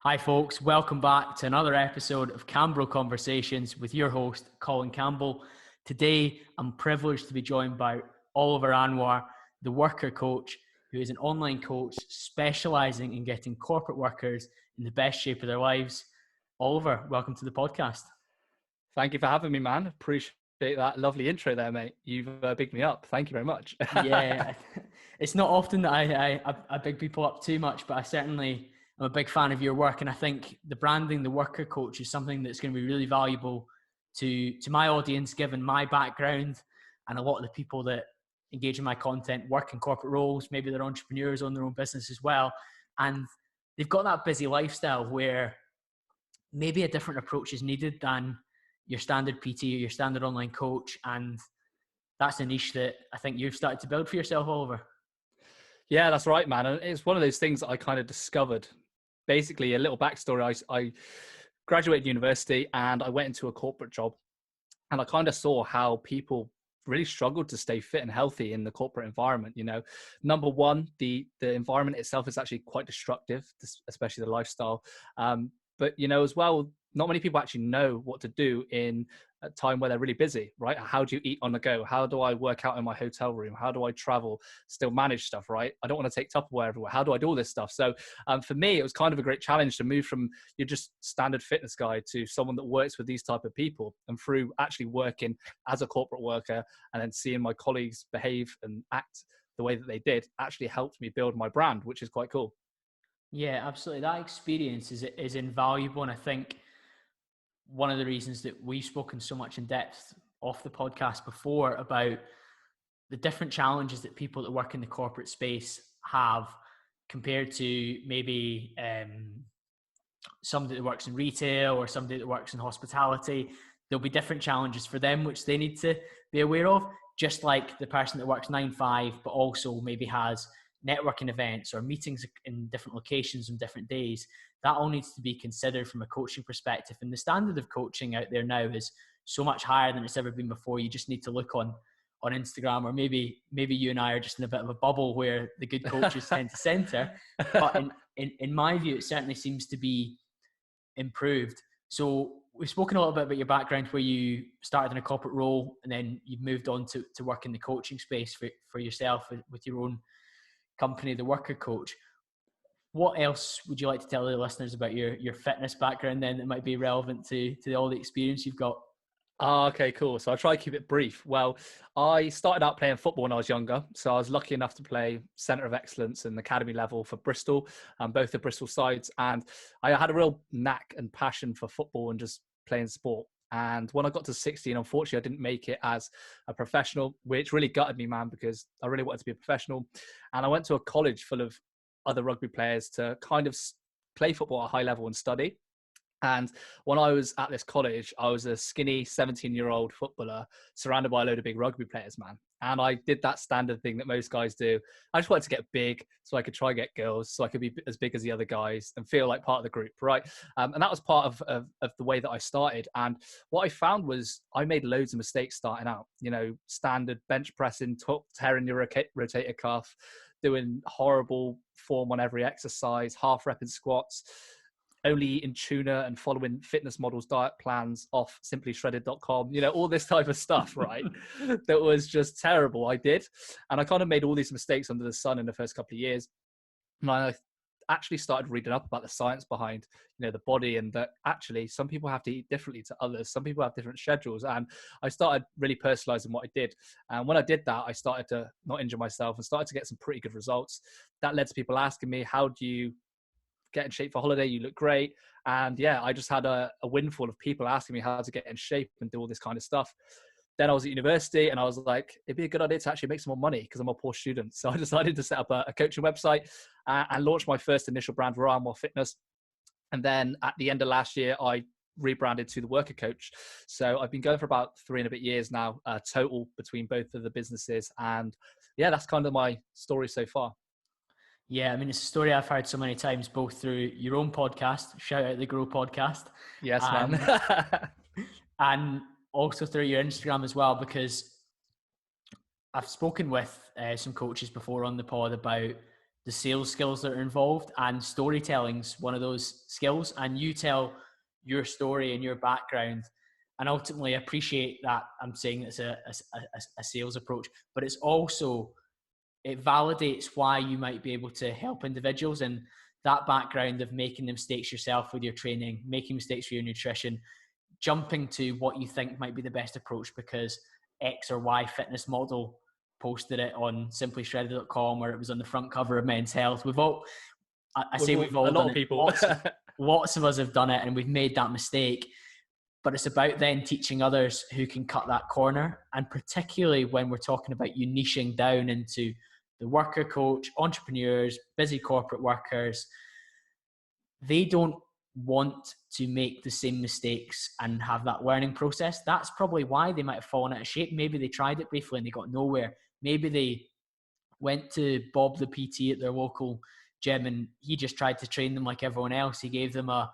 Hi folks, welcome back to another episode of CamBro Conversations with your host, Colin Campbell. Today, I'm privileged to be joined by Oliver Anwar, the worker coach, who is an online coach specialising in getting corporate workers in the best shape of their lives. Oliver, welcome to the podcast. Thank you for having me, man. Appreciate that lovely intro there, mate. You've bigged me up. Thank you very much. Yeah, it's not often that I big people up too much, but I'm a big fan of your work, and I think the branding, the worker coach, is something that's going to be really valuable to my audience, given my background and a lot of the people that engage in my content work in corporate roles. Maybe they're entrepreneurs on their own business as well, and they've got that busy lifestyle where maybe a different approach is needed than your standard PT or your standard online coach, and that's a niche that I think you've started to build for yourself, Oliver. Yeah, that's right, man. And it's one of those things that I kind of discovered. Basically, a little backstory. I graduated university and I went into a corporate job, and I kind of saw how people really struggled to stay fit and healthy in the corporate environment. Number one, the environment itself is actually quite destructive, especially the lifestyle. But as well, not many people actually know what to do in a time where they're really busy, right? How do you eat on the go? How do I work out in my hotel room? How do I travel, still manage stuff, right? I don't want to take Tupperware everywhere. How do I do all this stuff? So for me, it was kind of a great challenge to move from your just standard fitness guy to someone that works with these type of people. And through actually working as a corporate worker and then seeing my colleagues behave and act the way that they did actually helped me build my brand, which is quite cool. Yeah, absolutely. That experience is invaluable, and I think one of the reasons that we've spoken so much in depth off the podcast before about the different challenges that people that work in the corporate space have compared to maybe somebody that works in retail or somebody that works in hospitality. There'll be different challenges for them which they need to be aware of, just like the person that works 9-5 but also maybe has networking events or meetings in different locations on different days. That all needs to be considered from a coaching perspective. And the standard of coaching out there now is so much higher than it's ever been before. You just need to look on Instagram, or maybe you and I are just in a bit of a bubble where the good coaches tend to center. But in my view, it certainly seems to be improved. So we've spoken a little bit about your background, where you started in a corporate role and then you've moved on to work in the coaching space for yourself with your own company, the Worker Coach. What else would you like to tell the listeners about your fitness background then that might be relevant to all the experience you've got? Okay, cool. So I'll try to keep it brief. Well, I started out playing football when I was younger. So I was lucky enough to play Centre of Excellence and academy level for Bristol, both the Bristol sides. And I had a real knack and passion for football and just playing sport. And when I got to 16, unfortunately, I didn't make it as a professional, which really gutted me, man, because I really wanted to be a professional. And I went to a college full of other rugby players to kind of play football at a high level and study. And when I was at this college, I was a skinny 17-year-old footballer surrounded by a load of big rugby players, man. And I did that standard thing that most guys do. I just wanted to get big so I could try and get girls, so I could be as big as the other guys and feel like part of the group, right? And that was part of the way that I started. And what I found was I made loads of mistakes starting out. Standard bench pressing, tearing your rotator cuff, doing horrible form on every exercise, half repping squats, only eating tuna and following fitness models' diet plans off simplyshredded.com, all this type of stuff, right? That was just terrible. I did. And I kind of made all these mistakes under the sun in the first couple of years. And I actually started reading up about the science behind, the body, and that actually some people have to eat differently to others. Some people have different schedules. And I started really personalizing what I did. And when I did that, I started to not injure myself and started to get some pretty good results. That led to people asking me, how do you get in shape for holiday? You look great. And yeah, I just had a windfall of people asking me how to get in shape and do all this kind of stuff. Then I was at university and I was like, it'd be a good idea to actually make some more money because I'm a poor student. So I decided to set up a coaching website and launch my first initial brand, Raw More Fitness. And then at the end of last year, I rebranded to the Worker Coach. So I've been going for about 3 and a bit years now, total between both of the businesses. And yeah, that's kind of my story so far. Yeah, I mean, it's a story I've heard so many times, both through your own podcast, shout out the Grow podcast. Yes, man. And also through your Instagram as well, because I've spoken with some coaches before on the pod about the sales skills that are involved, and storytelling's one of those skills. And you tell your story and your background, and ultimately appreciate that. I'm saying it's a sales approach, but it's also, it validates why you might be able to help individuals, and that background of making the mistakes yourself with your training, making mistakes with your nutrition, jumping to what you think might be the best approach because X or Y fitness model posted it on simplyshredded.com, or it was on the front cover of Men's Health. We've all A lot done of it. people. Lots of us have done it, and we've made that mistake. But it's about then teaching others who can cut that corner. And particularly when we're talking about you niching down into the worker coach, entrepreneurs, busy corporate workers, they don't want to make the same mistakes and have that learning process. That's probably why they might have fallen out of shape. Maybe they tried it briefly and they got nowhere. Maybe they went to Bob the PT at their local gym and he just tried to train them like everyone else. He gave them a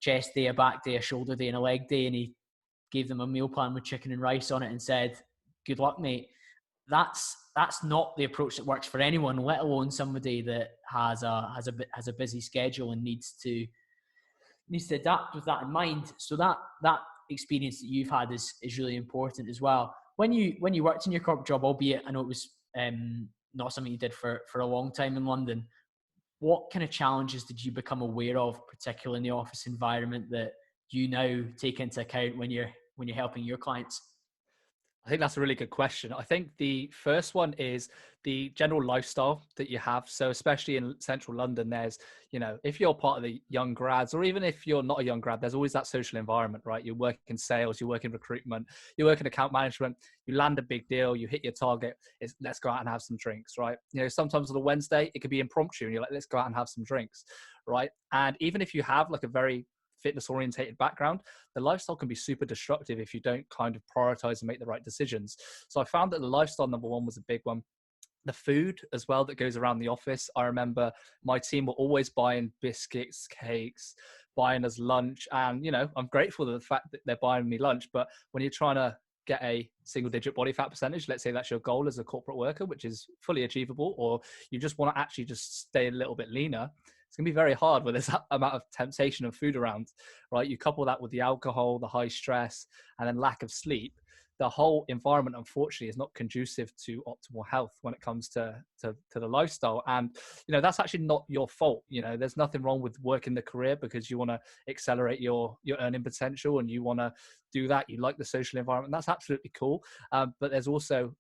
chest day, a back day, a shoulder day, and a leg day, and he gave them a meal plan with chicken and rice on it and said, good luck, mate. That's not the approach that works for anyone, let alone somebody that has a busy schedule and needs to adapt with that in mind. So that experience that you've had is really important as well. When you worked in your corporate job, albeit I know it was not something you did for a long time in London, what kind of challenges did you become aware of, particularly in the office environment, that you now take into account when you're helping your clients? I think that's a really good question. I think the first one is the general lifestyle that you have. So especially in central London, there's, if you're part of the young grads, or even if you're not a young grad, there's always that social environment, right? You work in sales, you work in recruitment, you work in account management, you land a big deal, you hit your target, it's let's go out and have some drinks, right? Sometimes on a Wednesday, it could be impromptu and you're like, let's go out and have some drinks, right? And even if you have like a very fitness orientated background, the lifestyle can be super destructive if you don't kind of prioritize and make the right decisions. So I found that the lifestyle, number one, was a big one. The food as well that goes around the office. I remember my team were always buying biscuits, cakes, buying us lunch. And, I'm grateful for the fact that they're buying me lunch. But when you're trying to get a single digit body fat percentage, let's say that's your goal as a corporate worker, which is fully achievable, or you just want to actually just stay a little bit leaner, it's going to be very hard when there's that amount of temptation of food around, right? You couple that with the alcohol, the high stress, and then lack of sleep. The whole environment, unfortunately, is not conducive to optimal health when it comes to the lifestyle. And, that's actually not your fault. There's nothing wrong with working the career because you want to accelerate your earning potential and you want to do that. You like the social environment. That's absolutely cool. But there's also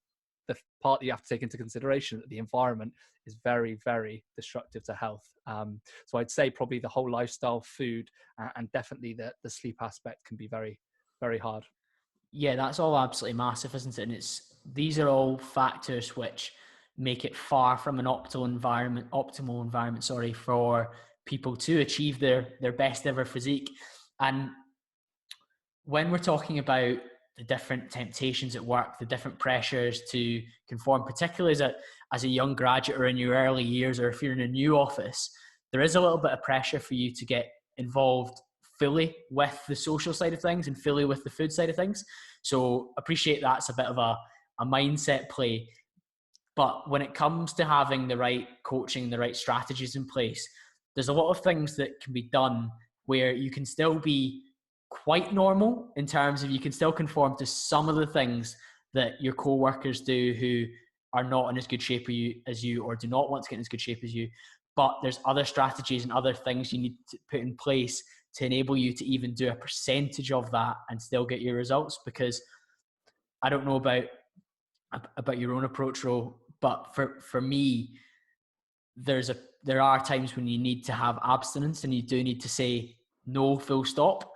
the part that you have to take into consideration that the environment is very, very destructive to health. So I'd say probably the whole lifestyle, food, and definitely the sleep aspect can be very, very hard. Yeah, that's all absolutely massive, isn't it? And these are all factors which make it far from an optimal environment, for people to achieve their best ever physique. And when we're talking about the different temptations at work, the different pressures to conform, particularly as a young graduate or in your early years, or if you're in a new office, there is a little bit of pressure for you to get involved fully with the social side of things and fully with the food side of things. So appreciate that's a bit of a mindset play. But when it comes to having the right coaching, the right strategies in place, there's a lot of things that can be done where you can still be quite normal in terms of you can still conform to some of the things that your co-workers do who are not in as good shape as you or do not want to get in as good shape as you. But there's other strategies and other things you need to put in place to enable you to even do a percentage of that and still get your results. Because I don't know about your own approach, Ro, but for me, there are times when you need to have abstinence and you do need to say no, full stop.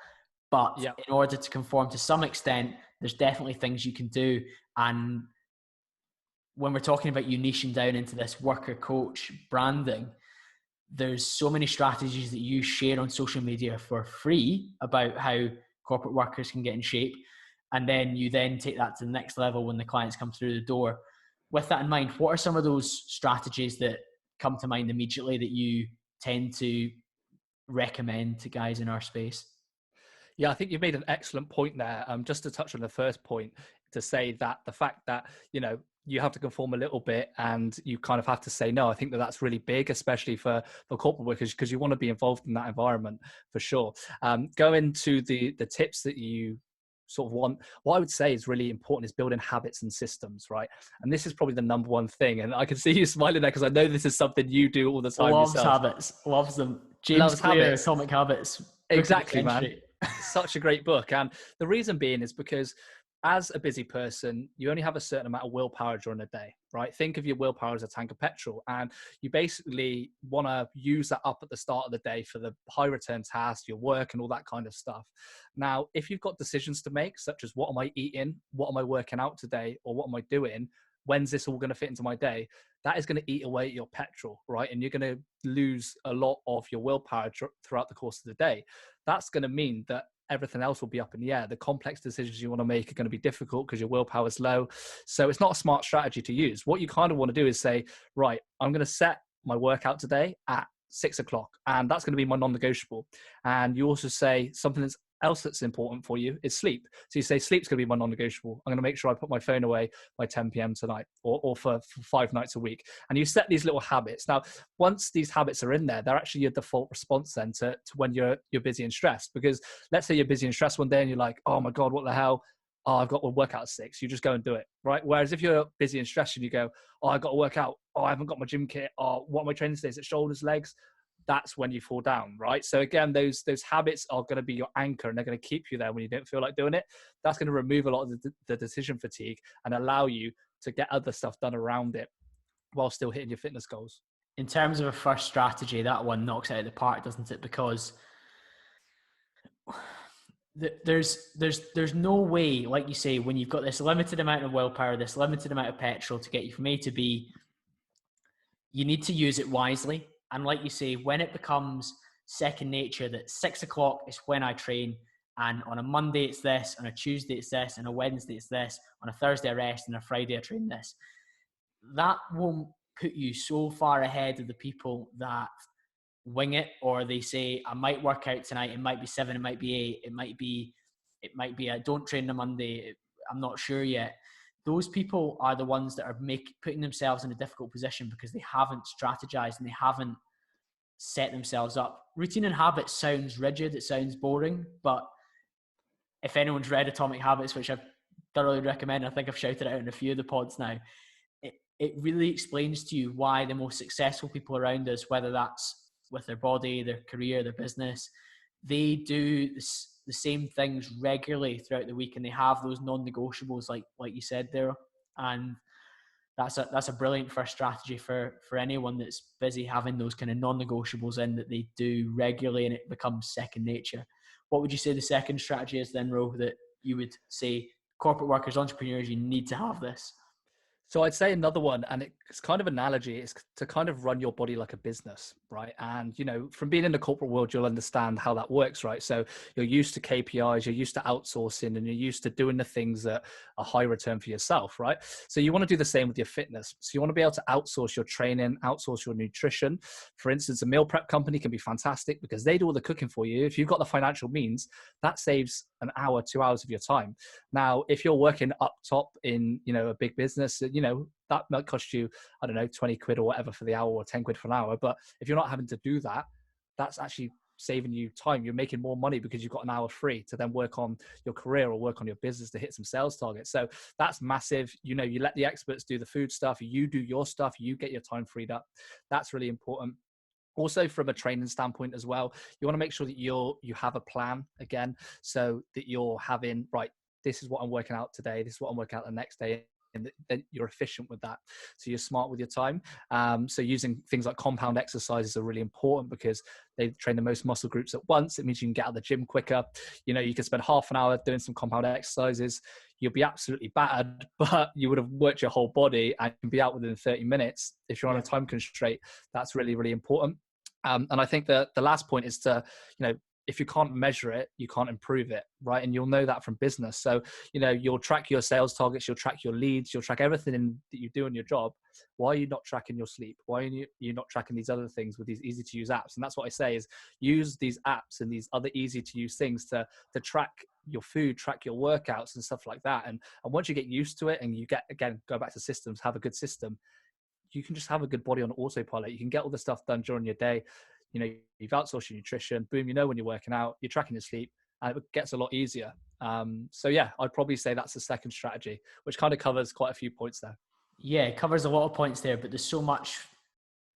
But in order to conform to some extent, there's definitely things you can do. And when we're talking about you niching down into this worker coach branding, there's so many strategies that you share on social media for free about how corporate workers can get in shape. And then you take that to the next level when the clients come through the door. With that in mind, what are some of those strategies that come to mind immediately that you tend to recommend to guys in our space? Yeah, I think you've made an excellent point there. Just to touch on the first point, to say that the fact that, you have to conform a little bit, and you kind of have to say no. I think that that's really big, especially for corporate workers, because you want to be involved in that environment for sure. Go into the tips that you sort of want. What I would say is really important is building habits and systems, right? And this is probably the number one thing. And I can see you smiling there because I know this is something you do all the time Loves yourself. habits, loves them. James Loves Clear, habits. Atomic Habits. Book Exactly, of the man. century. Such a great book. And the reason being is because as a busy person, you only have a certain amount of willpower during the day, right? Think of your willpower as a tank of petrol, and you basically want to use that up at the start of the day for the high return tasks, your work and all that kind of stuff. Now, if you've got decisions to make, such as what am I eating, what am I working out today, or what am I doing, when's this all going to fit into my day, that is going to eat away at your petrol, right? And you're going to lose a lot of your willpower throughout the course of the day. That's going to mean that everything else will be up in the air. The complex decisions you want to make are going to be difficult because your willpower is low. So it's not a smart strategy to use. What you kind of want to do is say, right, I'm going to set my workout today at 6 o'clock, and that's going to be my non-negotiable. And you also say something else that's important for you is sleep. So you say sleep's going to be my non-negotiable. I'm going to make sure I put my phone away by 10 p.m. tonight, or for 5 nights a week. And you set these little habits. Now, once these habits are in there, they're actually your default response then to when you're busy and stressed. Because let's say you're busy and stressed one day and you're like, oh my God, what the hell? Oh, I've got to work out at 6. You just go and do it, right? Whereas if you're busy and stressed and you go, oh, I've got to work out. Oh, I haven't got my gym kit. Oh, what am I training today? Is it shoulders, legs? That's when you fall down, right? So again, those habits are going to be your anchor, and they're going to keep you there when you don't feel like doing it. That's going to remove a lot of the decision fatigue and allow you to get other stuff done around it while still hitting your fitness goals. In terms of a first strategy, that one knocks it out of the park, doesn't it? Because there's no way, like you say, when you've got this limited amount of willpower, this limited amount of petrol to get you from A to B, you need to use it wisely. And like you say, when it becomes second nature that 6 o'clock is when I train, and on a Monday it's this, on a Tuesday it's this, on a Wednesday it's this, on a Thursday I rest, and a Friday I train this, that won't put you so far ahead of the people that wing it, or they say, I might work out tonight, it might be 7, it might be 8, it might be I don't train on Monday, I'm not sure yet. Those people are the ones that are putting themselves in a difficult position because they haven't strategized and they haven't set themselves up. Routine and habits sounds rigid, it sounds boring, but if anyone's read Atomic Habits, which I thoroughly recommend, I think I've shouted it out in a few of the pods now, it really explains to you why the most successful people around us, whether that's with their body, their career, their business, they do the same things regularly throughout the week, and they have those non-negotiables like you said there. And that's a brilliant first strategy for anyone that's busy, having those kind of non-negotiables in that they do regularly, and it becomes second nature. What would you say the second strategy is then, Ro, that you would say corporate workers, entrepreneurs, you need to have this? So I'd say another one, and it's kind of analogy, is to kind of run your body like a business, right? And, you know, from being in the corporate world, you'll understand how that works, right? So you're used to KPIs, you're used to outsourcing, and you're used to doing the things that are high return for yourself, right? So you want to do the same with your fitness. So you want to be able to outsource your training, outsource your nutrition. For instance, a meal prep company can be fantastic because they do all the cooking for you. If you've got the financial means, that saves an hour, 2 hours of your time. Now, if you're working up top in, you know, a big business, you know, that might cost you, I don't know, 20 quid or whatever for the hour, or 10 quid for an hour. But if you're not having to do that, that's actually saving you time. You're making more money because you've got an hour free to then work on your career or work on your business to hit some sales targets. So that's massive. You know, you let the experts do the food stuff, you do your stuff, you get your time freed up. That's really important. Also, from a training standpoint as well, you want to make sure that you have a plan again, so that you're having, right, this is what I'm working out today, this is what I'm working out the next day, and then you're efficient with that. So you're smart with your time. So using things like compound exercises are really important because they train the most muscle groups at once. It means you can get out of the gym quicker. You know, you can spend half an hour doing some compound exercises. You'll be absolutely battered, but you would have worked your whole body and can be out within 30 minutes. If you're on a time constraint, that's really, really important. And I think that the last point is to, you know, if you can't measure it, you can't improve it, right? And you'll know that from business. So, you'll track your sales targets, you'll track your leads, you'll track everything that you do in your job. Why are you not tracking your sleep? Why are you not tracking these other things with these easy to use apps? And that's what I say is use these apps and these other easy to use things to track your food, track your workouts and stuff like that. And once you get used to it and you go back to systems, have a good system, you can just have a good body on autopilot. You can get all the stuff done during your day. You've outsourced your nutrition, boom, when you're working out, you're tracking your sleep, and it gets a lot easier. So yeah, I'd probably say that's the second strategy, which kind of covers quite a few points there. Yeah, it covers a lot of points there, but there's so much,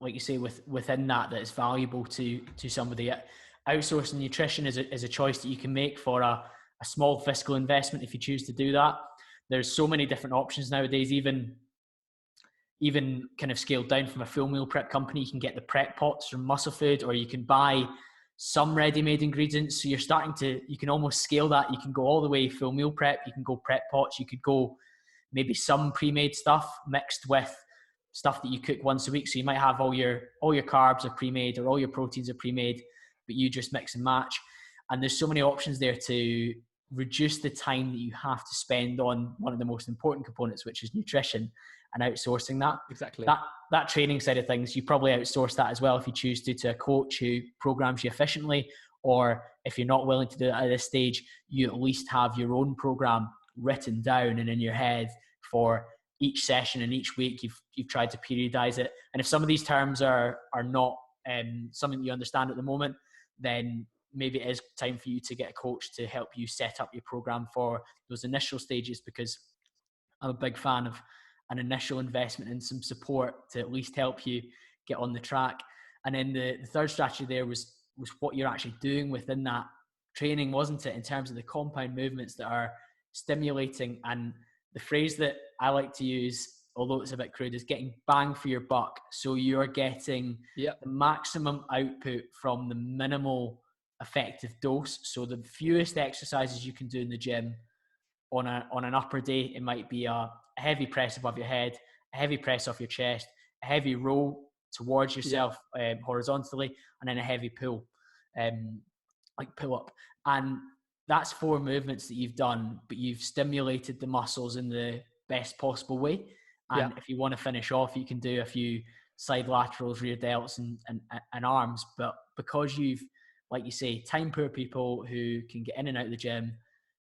like you say, within that is valuable to somebody. Outsourcing nutrition is a choice that you can make for a small fiscal investment if you choose to do that. There's so many different options nowadays, even kind of scaled down from a full meal prep company. You can get the prep pots from Muscle Food, or you can buy some ready-made ingredients. So you can almost scale that. You can go all the way full meal prep. You can go prep pots. You could go maybe some pre-made stuff mixed with stuff that you cook once a week. So you might have all your carbs are pre-made, or all your proteins are pre-made, but you just mix and match. And there's so many options there to reduce the time that you have to spend on one of the most important components, which is nutrition, and outsourcing that. Exactly. That training side of things, you probably outsource that as well if you choose to a coach who programs you efficiently, or if you're not willing to do that at this stage, you at least have your own program written down and in your head for each session, and each week you've tried to periodize it. And if some of these terms are not something that you understand at the moment, then maybe it is time for you to get a coach to help you set up your program for those initial stages, because I'm a big fan of an initial investment and some support to at least help you get on the track. And then the third strategy there was what you're actually doing within that training, wasn't it? In terms of the compound movements that are stimulating. And the phrase that I like to use, although it's a bit crude, is getting bang for your buck. So you're getting the maximum output from the minimal effective dose. So the fewest exercises you can do in the gym on an upper day, it might be a heavy press above your head, a heavy press off your chest, a heavy row towards yourself horizontally, and then a heavy pull, like pull up. And that's 4 movements that you've done, but you've stimulated the muscles in the best possible way. And if you want to finish off, you can do a few side laterals, rear delts, and arms. But because you've, like you say, time poor people who can get in and out of the gym,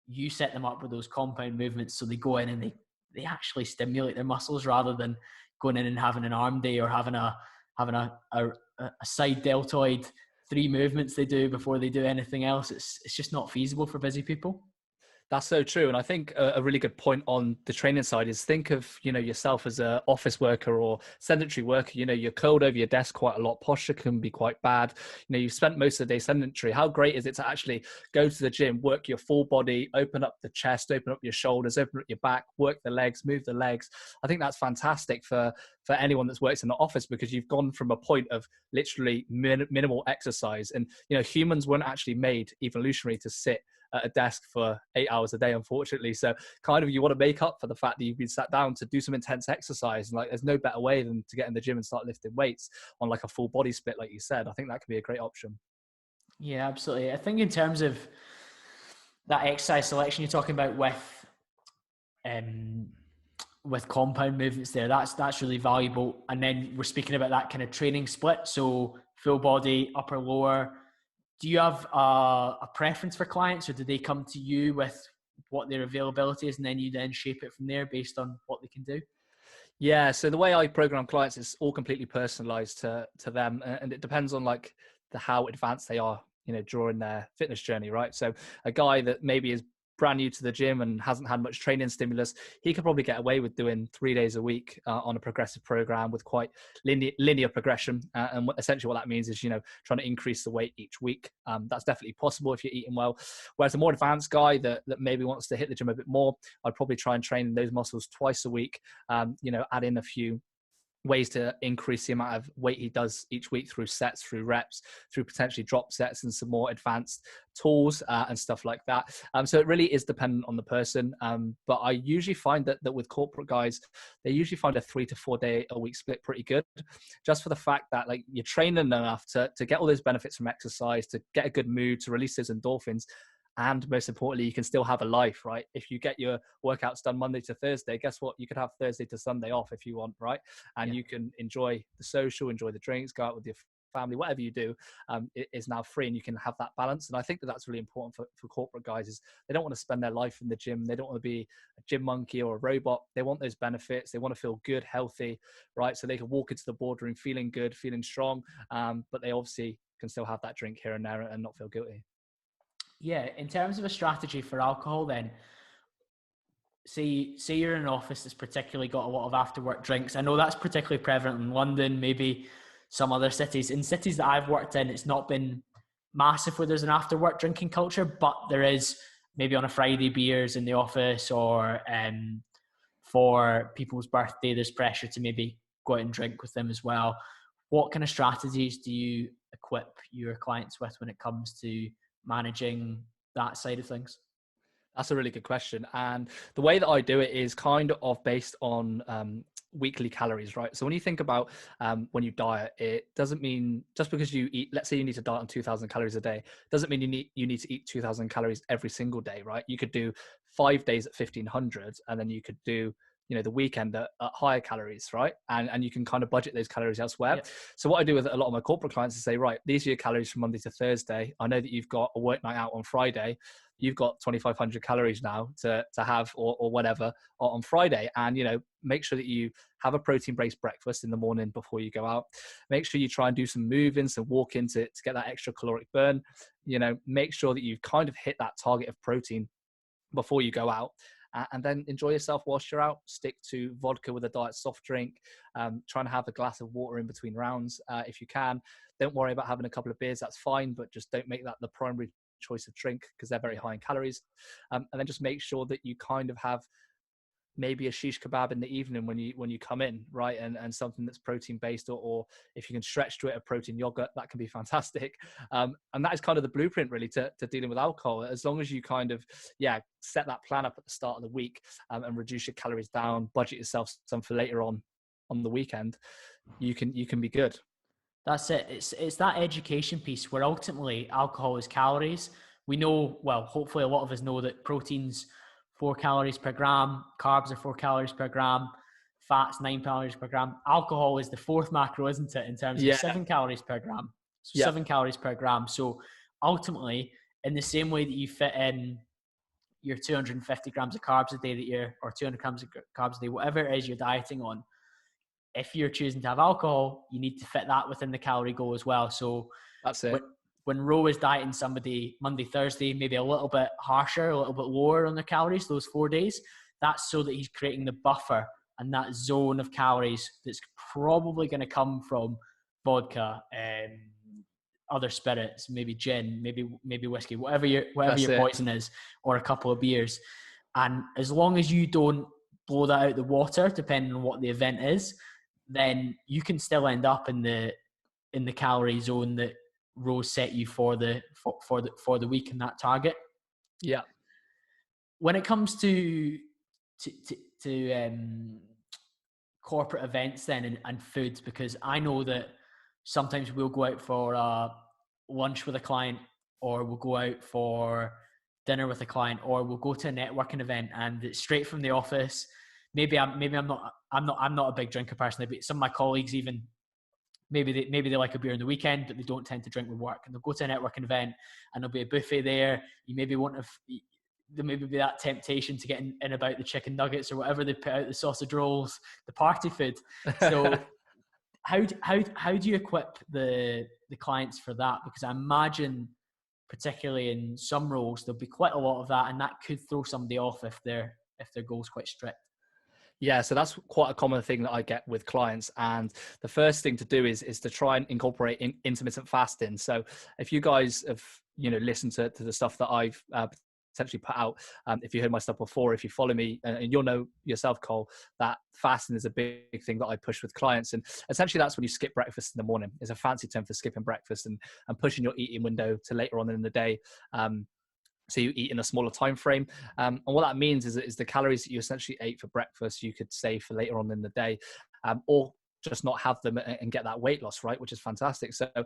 you set them up with those compound movements so they go in and they actually stimulate their muscles, rather than going in and having an arm day, or having a side deltoid 3 movements they do before they do anything else. It's just not feasible for busy people. That's so true. And I think a really good point on the training side is think of, yourself as an office worker or sedentary worker. You're curled over your desk quite a lot. Posture can be quite bad. You've spent most of the day sedentary. How great is it to actually go to the gym, work your full body, open up the chest, open up your shoulders, open up your back, work the legs, move the legs. I think that's fantastic for anyone that's works in the office, because you've gone from a point of literally minimal exercise. And, humans weren't actually made evolutionary to sit at a desk for 8 hours a day, unfortunately. So kind of you want to make up for the fact that you've been sat down to do some intense exercise. And there's no better way than to get in the gym and start lifting weights on a full body split, like you said. I think that could be a great option. Yeah, absolutely. I think in terms of that exercise selection you're talking about with compound movements there, that's really valuable. And then we're speaking about that kind of training split. So full body, upper, lower. Do you have a preference for clients, or do they come to you with what their availability is, and then you then shape it from there based on what they can do? Yeah, so the way I program clients is all completely personalized to them, and it depends on how advanced they are, during their fitness journey, right? So a guy that maybe is brand new to the gym and hasn't had much training stimulus, he could probably get away with doing 3 days a week on a progressive program with quite linear progression. And essentially what that means is, trying to increase the weight each week. That's definitely possible if you're eating well. Whereas a more advanced guy that maybe wants to hit the gym a bit more, I'd probably try and train those muscles twice a week, add in a few ways to increase the amount of weight he does each week through sets, through reps, through potentially drop sets and some more advanced tools and stuff like that. So it really is dependent on the person. But I usually find that with corporate guys, they usually find a 3 to 4 day a week split pretty good, just for the fact that like you're training enough to get all those benefits from exercise, to get a good mood, to release those endorphins. And most importantly, you can still have a life, right? If you get your workouts done Monday to Thursday, guess what? You could have Thursday to Sunday off if you want, right? And you can enjoy the social, enjoy the drinks, go out with your family, whatever you do, it is now free, and you can have that balance. And I think that that's really important for corporate guys, is they don't want to spend their life in the gym. They don't want to be a gym monkey or a robot. They want those benefits. They want to feel good, healthy, right? So they can walk into the boardroom feeling good, feeling strong, but they obviously can still have that drink here and there and not feel guilty. Yeah, in terms of a strategy for alcohol, then, say you're in an office that's particularly got a lot of after work drinks. I know that's particularly prevalent in London, maybe some other cities. In cities that I've worked in, it's not been massive where there's an after work drinking culture, but there is maybe on a Friday beers in the office, or for people's birthday, there's pressure to maybe go out and drink with them as well. What kind of strategies do you equip your clients with when it comes to managing that side of things? That's a really good question. And the way that I do it is kind of based on weekly calories, right? So when you think about when you diet, it doesn't mean just because you eat, let's say you need to diet on 2,000 calories a day, doesn't mean you need to eat 2,000 calories every single day, right? You could do 5 days at 1,500, and then you could do the weekend at higher calories, right? And you can kind of budget those calories elsewhere. Yeah. So what I do with a lot of my corporate clients is say, right, these are your calories from Monday to Thursday. I know that you've got a work night out on Friday. You've got 2,500 calories now to have or whatever on Friday. And, make sure that you have a protein-based breakfast in the morning before you go out. Make sure you try and do some moving, some walking to get that extra caloric burn. Make sure that you've kind of hit that target of protein before you go out. And then enjoy yourself whilst you're out. Stick to vodka with a diet soft drink. Try and have a glass of water in between rounds if you can. Don't worry about having a couple of beers, that's fine, but just don't make that the primary choice of drink, because they're very high in calories. And then just make sure that you kind of have maybe a shish kebab in the evening when you come in, right? And something that's protein based, or if you can stretch to it, a protein yogurt, that can be fantastic. And that is kind of the blueprint really to dealing with alcohol. As long as you kind of set that plan up at the start of the week and reduce your calories down, budget yourself some for later on the weekend, you can be good. That's it. It's that education piece where ultimately alcohol is calories. We know, well, hopefully a lot of us know that protein's 4 calories per gram, carbs are 4 calories per gram, fats 9 calories per gram. Alcohol is the fourth macro, isn't it, in terms of 7 calories per gram. So 7 calories per gram. So ultimately, in the same way that you fit in your 250 grams of carbs a day or 200 grams of carbs a day, whatever it is you're dieting on, if you're choosing to have alcohol, you need to fit that within the calorie goal as well. So that's it. When Ro is dieting somebody Monday, Thursday, maybe a little bit harsher, a little bit lower on their calories, those 4 days, that's so that he's creating the buffer and that zone of calories that's probably going to come from vodka, other spirits, maybe gin, maybe whiskey, whatever your poison is, or a couple of beers. And as long as you don't blow that out the water, depending on what the event is, then you can still end up in the calorie zone that Rose set you for the week and that target. Yeah. When it comes to corporate events then and foods, because I know that sometimes we'll go out for lunch with a client, or we'll go out for dinner with a client, or we'll go to a networking event, and it's straight from the office. Maybe I'm not a big drinker personally, but some of my colleagues even maybe they like a beer on the weekend, but they don't tend to drink with work, and they'll go to a networking event and there'll be a buffet there. You maybe won't have, there maybe be that temptation to get in about the chicken nuggets or whatever they put out, the sausage rolls, the party food. So how do you equip the clients for that? Because I imagine, particularly in some roles, there'll be quite a lot of that, and that could throw somebody off if their goal's quite strict. Yeah, so that's quite a common thing that I get with clients. And the first thing to do is to try and incorporate intermittent fasting. So if you guys have, listened to the stuff that I've potentially put out. If you heard my stuff before, if you follow me, and you'll know yourself, Cole, that fasting is a big thing that I push with clients. And essentially that's when you skip breakfast in the morning. It's a fancy term for skipping breakfast and pushing your eating window to later on in the day. So you eat in a smaller time frame. And what that means is the calories that you essentially ate for breakfast, you could save for later on in the day, or just not have them and get that weight loss, right? Which is fantastic. So I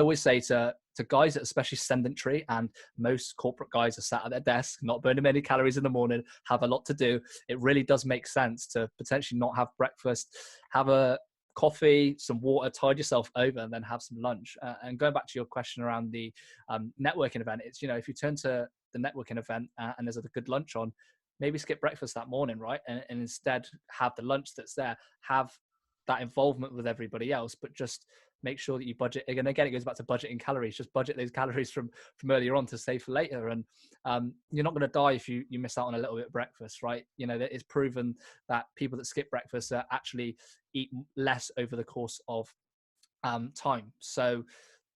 always say to guys that are especially sedentary, and most corporate guys are sat at their desk, not burning many calories in the morning, have a lot to do. It really does make sense to potentially not have breakfast, have a coffee, some water, tide yourself over, and then have some lunch. And going back to your question around the networking event, it's, if you turn to the networking event and there's a good lunch on, maybe skip breakfast that morning, right? And instead have the lunch that's there, have that involvement with everybody else, but just make sure that you budget. And again, it goes back to budgeting calories. Just budget those calories from earlier on to save for later. And you're not going to die if you miss out on a little bit of breakfast, right? It's proven that people that skip breakfast actually eat less over the course of time. So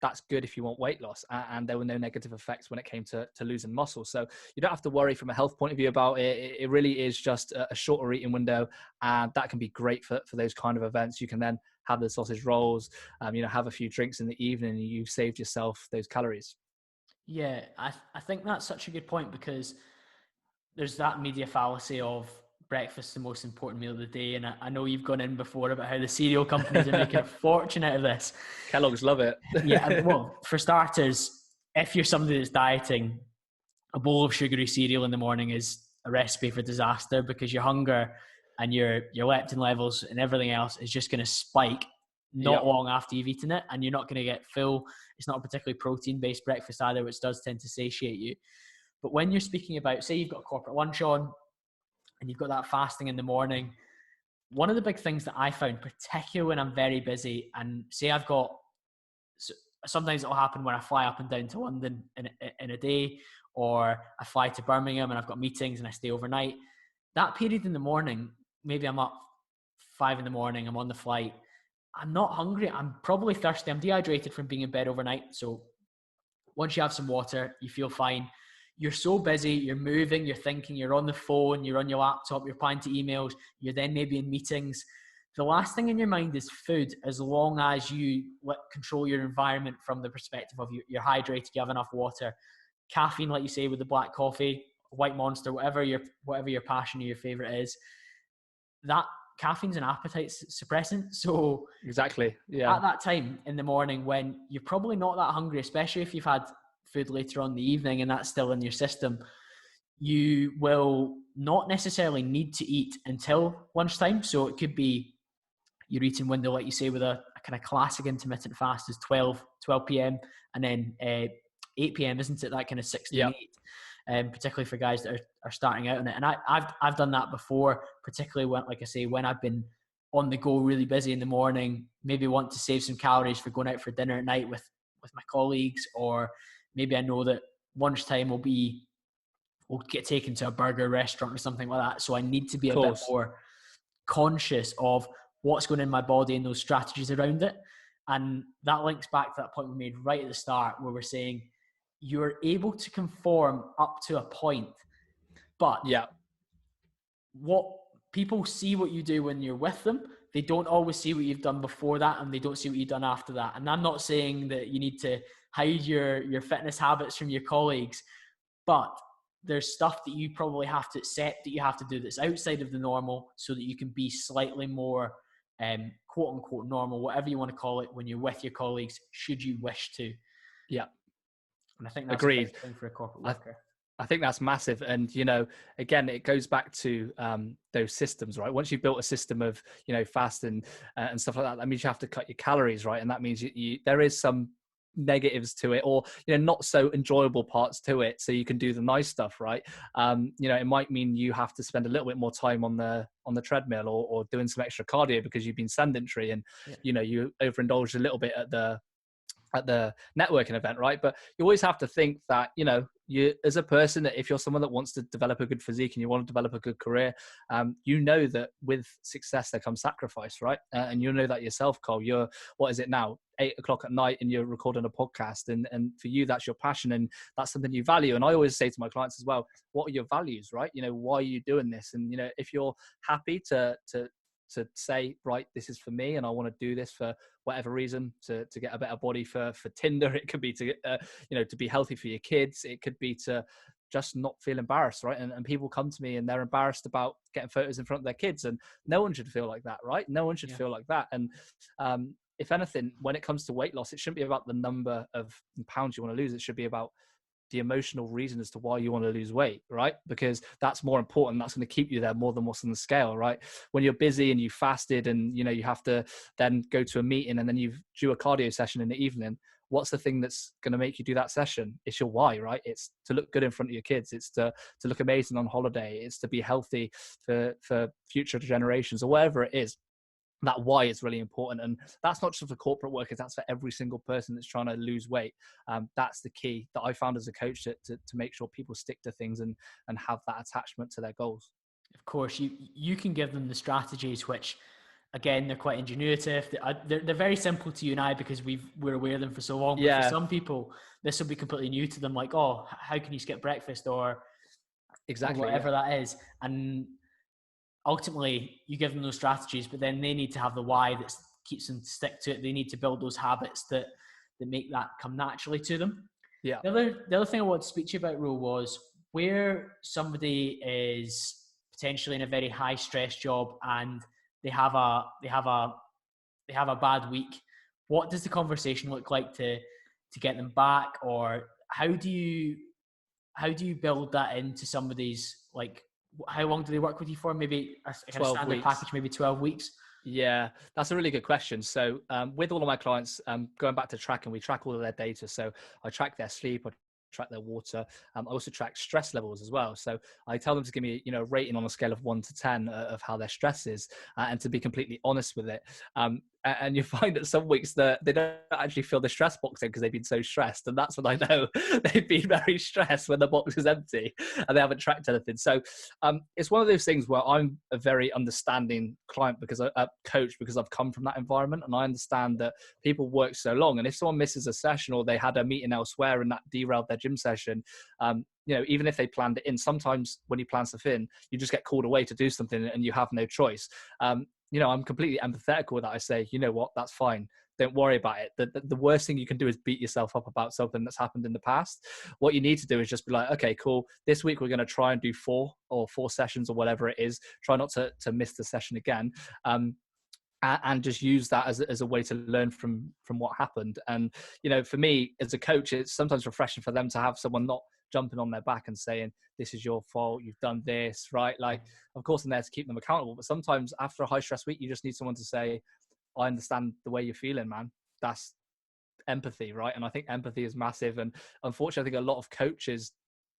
that's good if you want weight loss, and there were no negative effects when it came to losing muscle. So you don't have to worry from a health point of view about it. It really is just a shorter eating window, and that can be great for those kind of events. You can then have the sausage rolls, have a few drinks in the evening, and you've saved yourself those calories. Yeah, I think that's such a good point, because there's that media fallacy of breakfast the most important meal of the day, and I know you've gone in before about how the cereal companies are making a fortune out of this. Kellogg's love it. Yeah, well, for starters, if you're somebody that's dieting, a bowl of sugary cereal in the morning is a recipe for disaster, because your hunger and your leptin levels and everything else is just going to spike not long after you've eaten it, and you're not going to get full. It's not a particularly protein-based breakfast either, which does tend to satiate you. But when you're speaking about, say you've got a corporate lunch on and you've got that fasting in the morning, one of the big things that I found, particularly when I'm very busy, and say I've got, sometimes it'll happen when I fly up and down to London in a day, or I fly to Birmingham and I've got meetings and I stay overnight. That period in the morning, maybe I'm up 5 a.m, I'm on the flight, I'm not hungry, I'm probably thirsty, I'm dehydrated from being in bed overnight. So once you have some water, you feel fine. You're so busy, you're moving, you're thinking, you're on the phone, you're on your laptop, you're replying to emails, you're then maybe in meetings. The last thing in your mind is food, as long as you control your environment from the perspective of you're hydrated, you have enough water. Caffeine, like you say, with the black coffee, white monster, whatever your passion or your favorite is, that caffeine's an appetite suppressant. So exactly, yeah. At that time in the morning when you're probably not that hungry, especially if you've had food later on in the evening and that's still in your system, you will not necessarily need to eat until lunchtime. So it could be your eating window, like you say, with a kind of classic intermittent fast is 12 p.m. and then 8 p.m, isn't it? That kind of 6 to 8, particularly for guys that are starting out on it. And I've done that before, particularly when, like I say, when I've been on the go, really busy in the morning, maybe want to save some calories for going out for dinner at night with my colleagues, or maybe I know that lunchtime we'll get taken to a burger restaurant or something like that. So I need to be a bit more conscious of what's going in my body and those strategies around it. And that links back to that point we made right at the start, where we're saying you're able to conform up to a point, but what people see what you do when you're with them, they don't always see what you've done before that, and they don't see what you've done after that. And I'm not saying that you need to hide your fitness habits from your colleagues, but there's stuff that you probably have to accept that you have to do that's outside of the normal, so that you can be slightly more quote unquote normal, whatever you want to call it, when you're with your colleagues, should you wish to. Yeah. And I think that's agreed. a big thing for a corporate worker. I think that's massive. And, again, it goes back to those systems, right? Once you've built a system of, fast and stuff like that, that means you have to cut your calories, right? And that means there is some negatives to it, or, not so enjoyable parts to it. So you can do the nice stuff, right? It might mean you have to spend a little bit more time on the treadmill or doing some extra cardio because you've been sedentary and, you overindulged a little bit at at the networking event, right? But you always have to think that, you know, you as a person, that if you're someone that wants to develop a good physique and you want to develop a good career, you know that with success there comes sacrifice, right? And you know that yourself, Cole. You're, what is it now, 8 o'clock at night, and you're recording a podcast, and for you that's your passion and that's something you value. And I always say to my clients as well, what are your values, right? You know, why are you doing this? And you know, if you're happy to say, right, this is for me and I want to do this for whatever reason, to get a better body for Tinder, it could be to you know, to be healthy for your kids, it could be to just not feel embarrassed, right? And people come to me and they're embarrassed about getting photos in front of their kids, and no one should feel like that, right? No one should feel like that. And if anything, when it comes to weight loss, it shouldn't be about the number of pounds you want to lose. It should be about the emotional reason as to why you want to lose weight, right? Because that's more important. That's going to keep you there more than what's on the scale, right? When you're busy and you fasted and, you know, you have to then go to a meeting and then you do a cardio session in the evening, what's the thing that's going to make you do that session? It's your why, right? It's to look good in front of your kids. It's to look amazing on holiday. It's to be healthy for future generations, or whatever it is. That why is really important. And that's not just for corporate workers, that's for every single person that's trying to lose weight. That's the key that I found as a coach to make sure people stick to things and have that attachment to their goals. Of course, you can give them the strategies, which again, they're quite ingenuitive. They're very simple to you and I because we're aware of them for so long. But for some people, this will be completely new to them. Like, oh, how can you skip breakfast, or exactly, or whatever that is. And ultimately you give them those strategies, but then they need to have the why that keeps them to stick to it. They need to build those habits that make that come naturally to them. Yeah. The other thing I wanted to speak to you about, Ro, was where somebody is potentially in a very high stress job and they have a bad week. What does the conversation look like to get them back, or how do you build that into somebody's, like, how long do they work with you for? Maybe a kind of standard package, maybe 12 weeks. Yeah, that's a really good question. So with all of my clients, going back to tracking, we track all of their data. So I track their sleep, I track their water. I also track stress levels as well. So I tell them to give me, you know, a rating on a scale of 1 to 10 of how their stress is, and to be completely honest with it. And you find that some weeks that they don't actually fill the stress box in because they've been so stressed. And that's when I know they've been very stressed when the box is empty and they haven't tracked anything. So it's one of those things where I'm a very understanding client, because coach, because I've come from that environment and I understand that people work so long. And if someone misses a session or they had a meeting elsewhere and that derailed their gym session, you know, even if they planned it in, sometimes when you plan stuff in, you just get called away to do something and you have no choice. You know, I'm completely empathetic with that. I say, you know what, that's fine. Don't worry about it. The worst thing you can do is beat yourself up about something that's happened in the past. What you need to do is just be like, okay, cool. This week we're going to try and do 4 sessions or whatever it is. Try not to miss the session again. And just use that as a way to learn from what happened. And, you know, for me as a coach, it's sometimes refreshing for them to have someone not jumping on their back and saying, this is your fault, you've done this, right? Like, of course I'm there to keep them accountable, but sometimes after a high stress week, you just need someone to say, I understand the way you're feeling, man. That's empathy, right? And I think empathy is massive. And unfortunately, I think a lot of coaches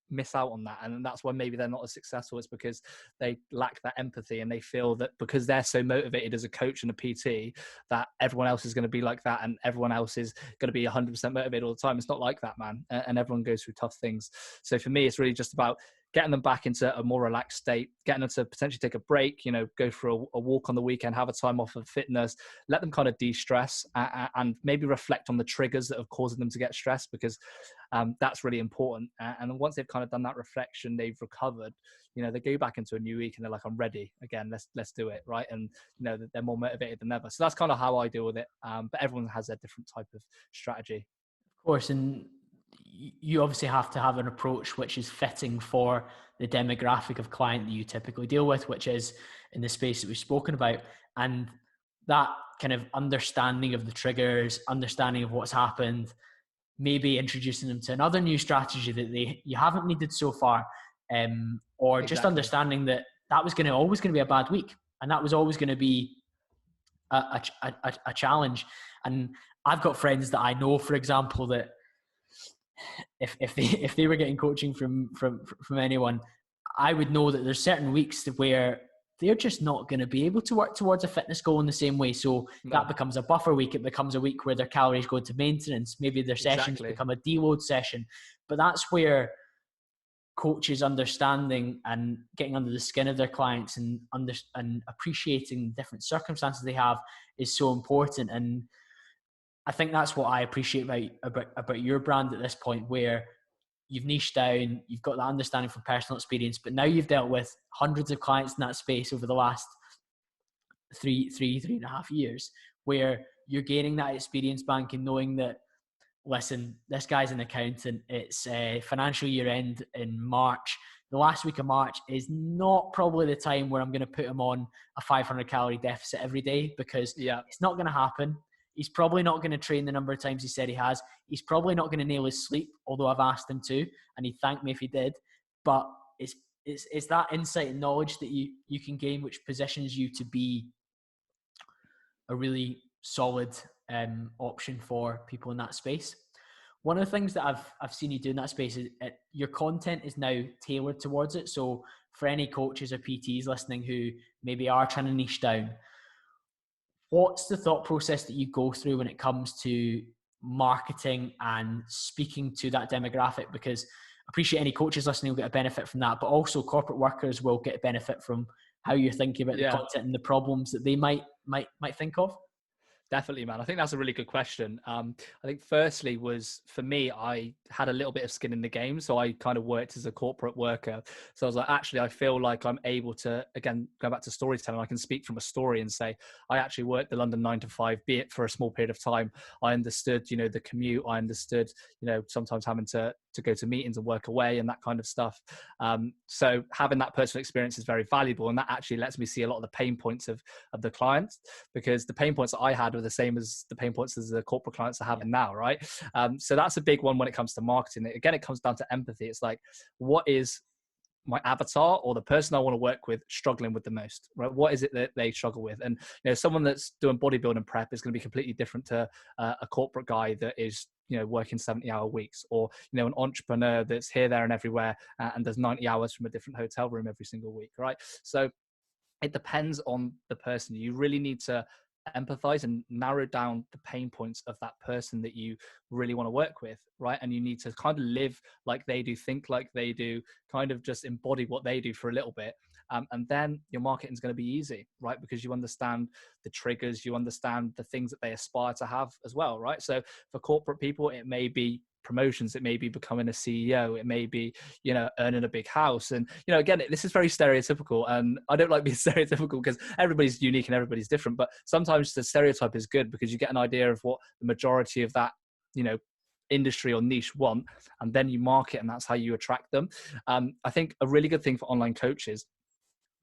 miss out on that, and that's why maybe they're not as successful. It's because they lack that empathy, and they feel that because they're so motivated as a coach and a PT that everyone else is going to be like that, and everyone else is going to be 100% motivated all the time. It's not like that, man. And everyone goes through tough things. So for me, it's really just about getting them back into a more relaxed state, getting them to potentially take a break, you know, go for a walk on the weekend, have a time off of fitness, let them kind of de-stress, and maybe reflect on the triggers that have caused them to get stressed, because that's really important. And once they've kind of done that reflection, they've recovered, you know, they go back into a new week and they're like, I'm ready again, let's do it, right? And, you know, they're more motivated than ever. So that's kind of how I deal with it. But everyone has their different type of strategy. Of course, and you obviously have to have an approach which is fitting for the demographic of client that you typically deal with, which is in the space that we've spoken about. And that kind of understanding of the triggers, understanding of what's happened, maybe introducing them to another new strategy that you haven't needed so far, or just understanding that was always going to be a bad week, and that was always going to be a challenge. And I've got friends that I know, for example, that if they were getting coaching from anyone, I would know that there's certain weeks where they're just not going to be able to work towards a fitness goal in the same way. So that becomes a buffer week. It becomes a week where their calories go to maintenance. Maybe their sessions become a deload session. But that's where coaches understanding and getting under the skin of their clients and appreciating different circumstances they have is so important. And I think that's what I appreciate about your brand at this point, where you've niched down, you've got that understanding from personal experience, but now you've dealt with hundreds of clients in that space over the last three and a half years, where you're gaining that experience bank and knowing that, listen, this guy's an accountant. It's financial year end in March. The last week of March is not probably the time where I'm going to put him on a 500 calorie deficit every day, because it's not going to happen. He's probably not going to train the number of times he said he has. He's probably not going to nail his sleep, although I've asked him to, and he'd thank me if he did. But it's that insight and knowledge that you can gain, which positions you to be a really solid option for people in that space. One of the things that I've seen you do in that space is your content is now tailored towards it. So for any coaches or PTs listening who maybe are trying to niche down, what's the thought process that you go through when it comes to marketing and speaking to that demographic? Because I appreciate any coaches listening will get a benefit from that, but also corporate workers will get a benefit from how you're thinking about the content and the problems that they might think of. Definitely, man. I think that's a really good question. I think firstly was, for me, I had a little bit of skin in the game. So I kind of worked as a corporate worker. So I was like, actually, I feel like I'm able to, again, go back to storytelling. I can speak from a story and say, I actually worked the London 9 to 5, be it for a small period of time. I understood, the commute. I understood, sometimes having to go to meetings and work away and that kind of stuff. So having that personal experience is very valuable. And that actually lets me see a lot of the pain points of the clients, because the pain points that I had were the same as the pain points as the corporate clients are having now, right? So that's a big one when it comes to marketing. Again, it comes down to empathy. It's like, what is my avatar or the person I want to work with struggling with the most, right? What is it that they struggle with? And someone that's doing bodybuilding prep is going to be completely different to a corporate guy that is working 70-hour weeks, or an entrepreneur that's here, there and everywhere and does 90 hours from a different hotel room every single week, right? So it depends on the person. You really need to empathize and narrow down the pain points of that person that you really want to work with, right? And you need to kind of live like they do, think like they do, kind of just embody what they do for a little bit. And then your marketing is going to be easy, right? Because you understand the triggers, you understand the things that they aspire to have as well, right? So for corporate people, it may be promotions, it may be becoming a CEO, it may be earning a big house. And again, this is very stereotypical, and I don't like being stereotypical because everybody's unique and everybody's different, but sometimes the stereotype is good because you get an idea of what the majority of that industry or niche want, and then you market, and that's how you attract them. I think a really good thing for online coaches,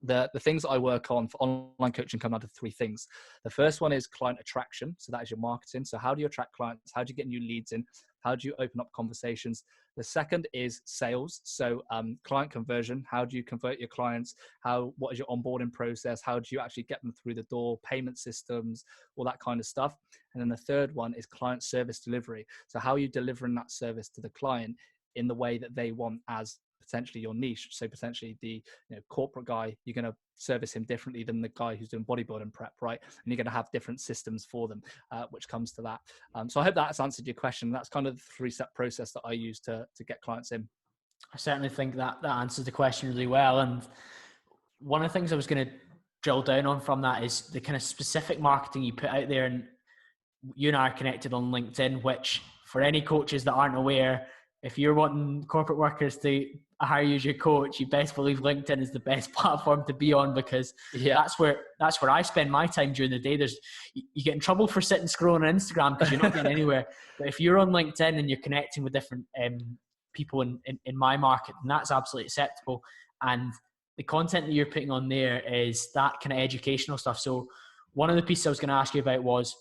the things that I work on for online coaching come down to three things. The first one is client attraction. So that is your marketing. So how do you attract clients? How do you get new leads in? How do you open up conversations? The second is sales. So client conversion. How do you convert your clients? What is your onboarding process? How do you actually get them through the door? Payment systems, all that kind of stuff. And then the third one is client service delivery. So how are you delivering that service to the client in the way that they want as potentially your niche? So potentially the corporate guy, you're going to service him differently than the guy who's doing bodybuilding prep, right? And you're going to have different systems for them, which comes to that. So I hope that's answered your question. That's kind of the 3-step process that I use to get clients in. I certainly think that answers the question really well. And one of the things I was going to drill down on from that is the kind of specific marketing you put out there. And you and I are connected on LinkedIn, which for any coaches that aren't aware, if you're wanting corporate workers to hire you as your coach, you best believe LinkedIn is the best platform to be on, because that's where I spend my time during the day. You get in trouble for sitting scrolling on Instagram because you're not getting anywhere. But if you're on LinkedIn and you're connecting with different people in my market, then that's absolutely acceptable. And the content that you're putting on there is that kind of educational stuff. So one of the pieces I was going to ask you about was,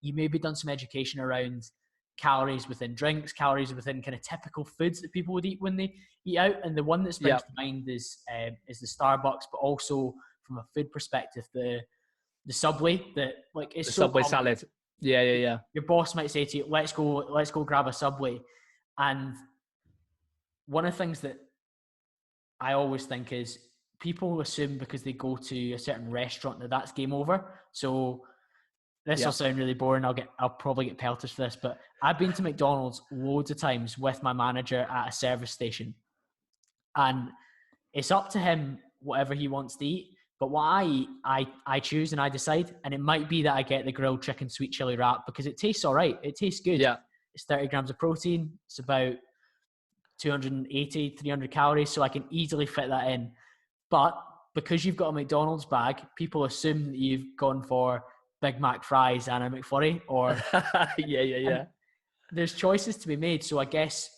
you maybe done some education around calories within drinks, calories within kind of typical foods that people would eat when they eat out. And the one that springs to mind is the Starbucks, but also from a food perspective, the Subway, that like is the so Subway common. salad. Yeah. Your boss might say to you, let's go grab a Subway. And one of the things that I always think is, people assume because they go to a certain restaurant that that's game over. So this will sound really boring. I'll probably get pelters for this, but I've been to McDonald's loads of times with my manager at a service station, and it's up to him whatever he wants to eat. But what I eat, I choose and I decide. And it might be that I get the grilled chicken sweet chili wrap because it tastes all right. It tastes good. Yeah. It's 30 grams of protein. It's about 280, 300 calories. So I can easily fit that in. But because you've got a McDonald's bag, people assume that you've gone for Big Mac fries and a McFlurry, or yeah. There's choices to be made. So I guess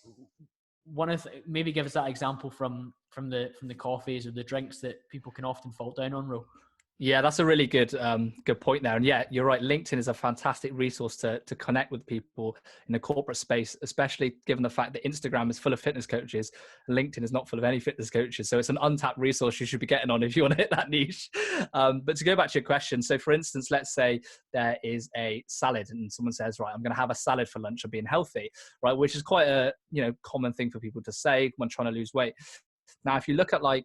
maybe give us that example from the coffees or the drinks that people can often fall down on, Ro. Yeah, that's a really good point there. And yeah, you're right. LinkedIn is a fantastic resource to connect with people in the corporate space, especially given the fact that Instagram is full of fitness coaches. And LinkedIn is not full of any fitness coaches. So it's an untapped resource you should be getting on if you want to hit that niche. But to go back to your question. So for instance, let's say there is a salad and someone says, right, I'm going to have a salad for lunch. I'm being healthy, right? Which is quite a, common thing for people to say when trying to lose weight. Now, if you look at a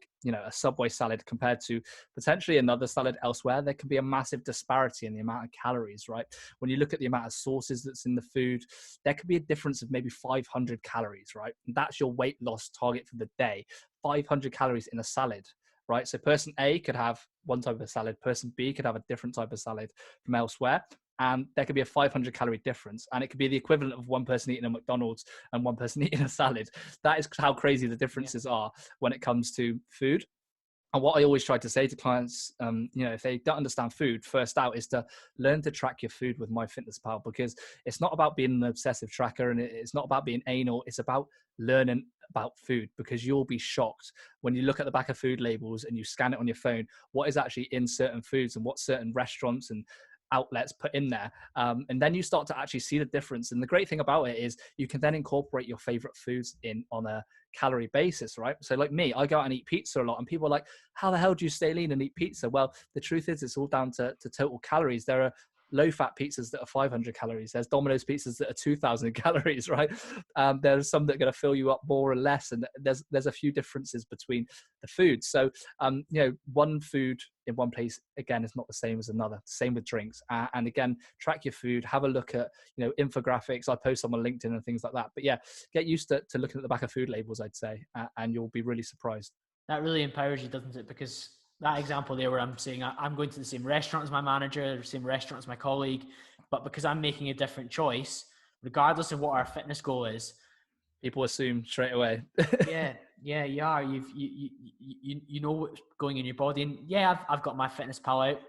Subway salad compared to potentially another salad elsewhere, there can be a massive disparity in the amount of calories, right? When you look at the amount of sauces that's in the food, there could be a difference of maybe 500 calories, right? And that's your weight loss target for the day, 500 calories in a salad, right? So person A could have one type of salad, person B could have a different type of salad from elsewhere. And there could be a 500 calorie difference. And it could be the equivalent of one person eating a McDonald's and one person eating a salad. That is how crazy the differences are when it comes to food. And what I always try to say to clients, if they don't understand food, first out is to learn to track your food with MyFitnessPal, because it's not about being an obsessive tracker and it's not about being anal. It's about learning about food, because you'll be shocked when you look at the back of food labels and you scan it on your phone, what is actually in certain foods and what certain restaurants and outlets put in there. And then you start to actually see the difference. And the great thing about it is you can then incorporate your favorite foods in on a calorie basis, right? So like me, I go out and eat pizza a lot and people are like, how the hell do you stay lean and eat pizza? Well, the truth is it's all down to total calories. There are low-fat pizzas that are 500 calories. There's Domino's pizzas that are 2,000 calories, right? There's some that are going to fill you up more or less, and there's a few differences between the foods. So, one food in one place, again, is not the same as another. Same with drinks. And again, track your food, have a look at, infographics. I post them on LinkedIn and things like that. But yeah, get used to looking at the back of food labels, I'd say, and you'll be really surprised. That really empowers you, doesn't it? Because that example there where I'm saying I'm going to the same restaurant as my manager, the same restaurant as my colleague, but because I'm making a different choice, regardless of what our fitness goal is, people assume straight away. yeah, you are. You know what's going in your body, and yeah, I've got MyFitnessPal out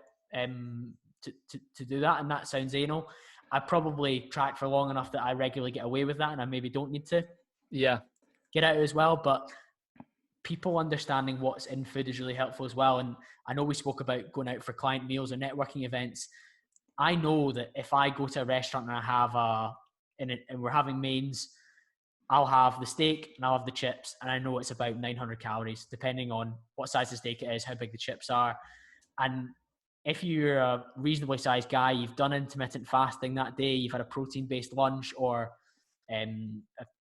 to do that, and that sounds anal. I probably track for long enough that I regularly get away with that, and I maybe don't need to. Yeah, get out as well, but people understanding what's in food is really helpful as well. And I know we spoke about going out for client meals or networking events. I know that if I go to a restaurant and I have and we're having mains, I'll have the steak and I'll have the chips, and I know it's about 900 calories, depending on what size the steak it is, how big the chips are. And if you're a reasonably sized guy, you've done intermittent fasting that day, you've had a protein-based lunch or a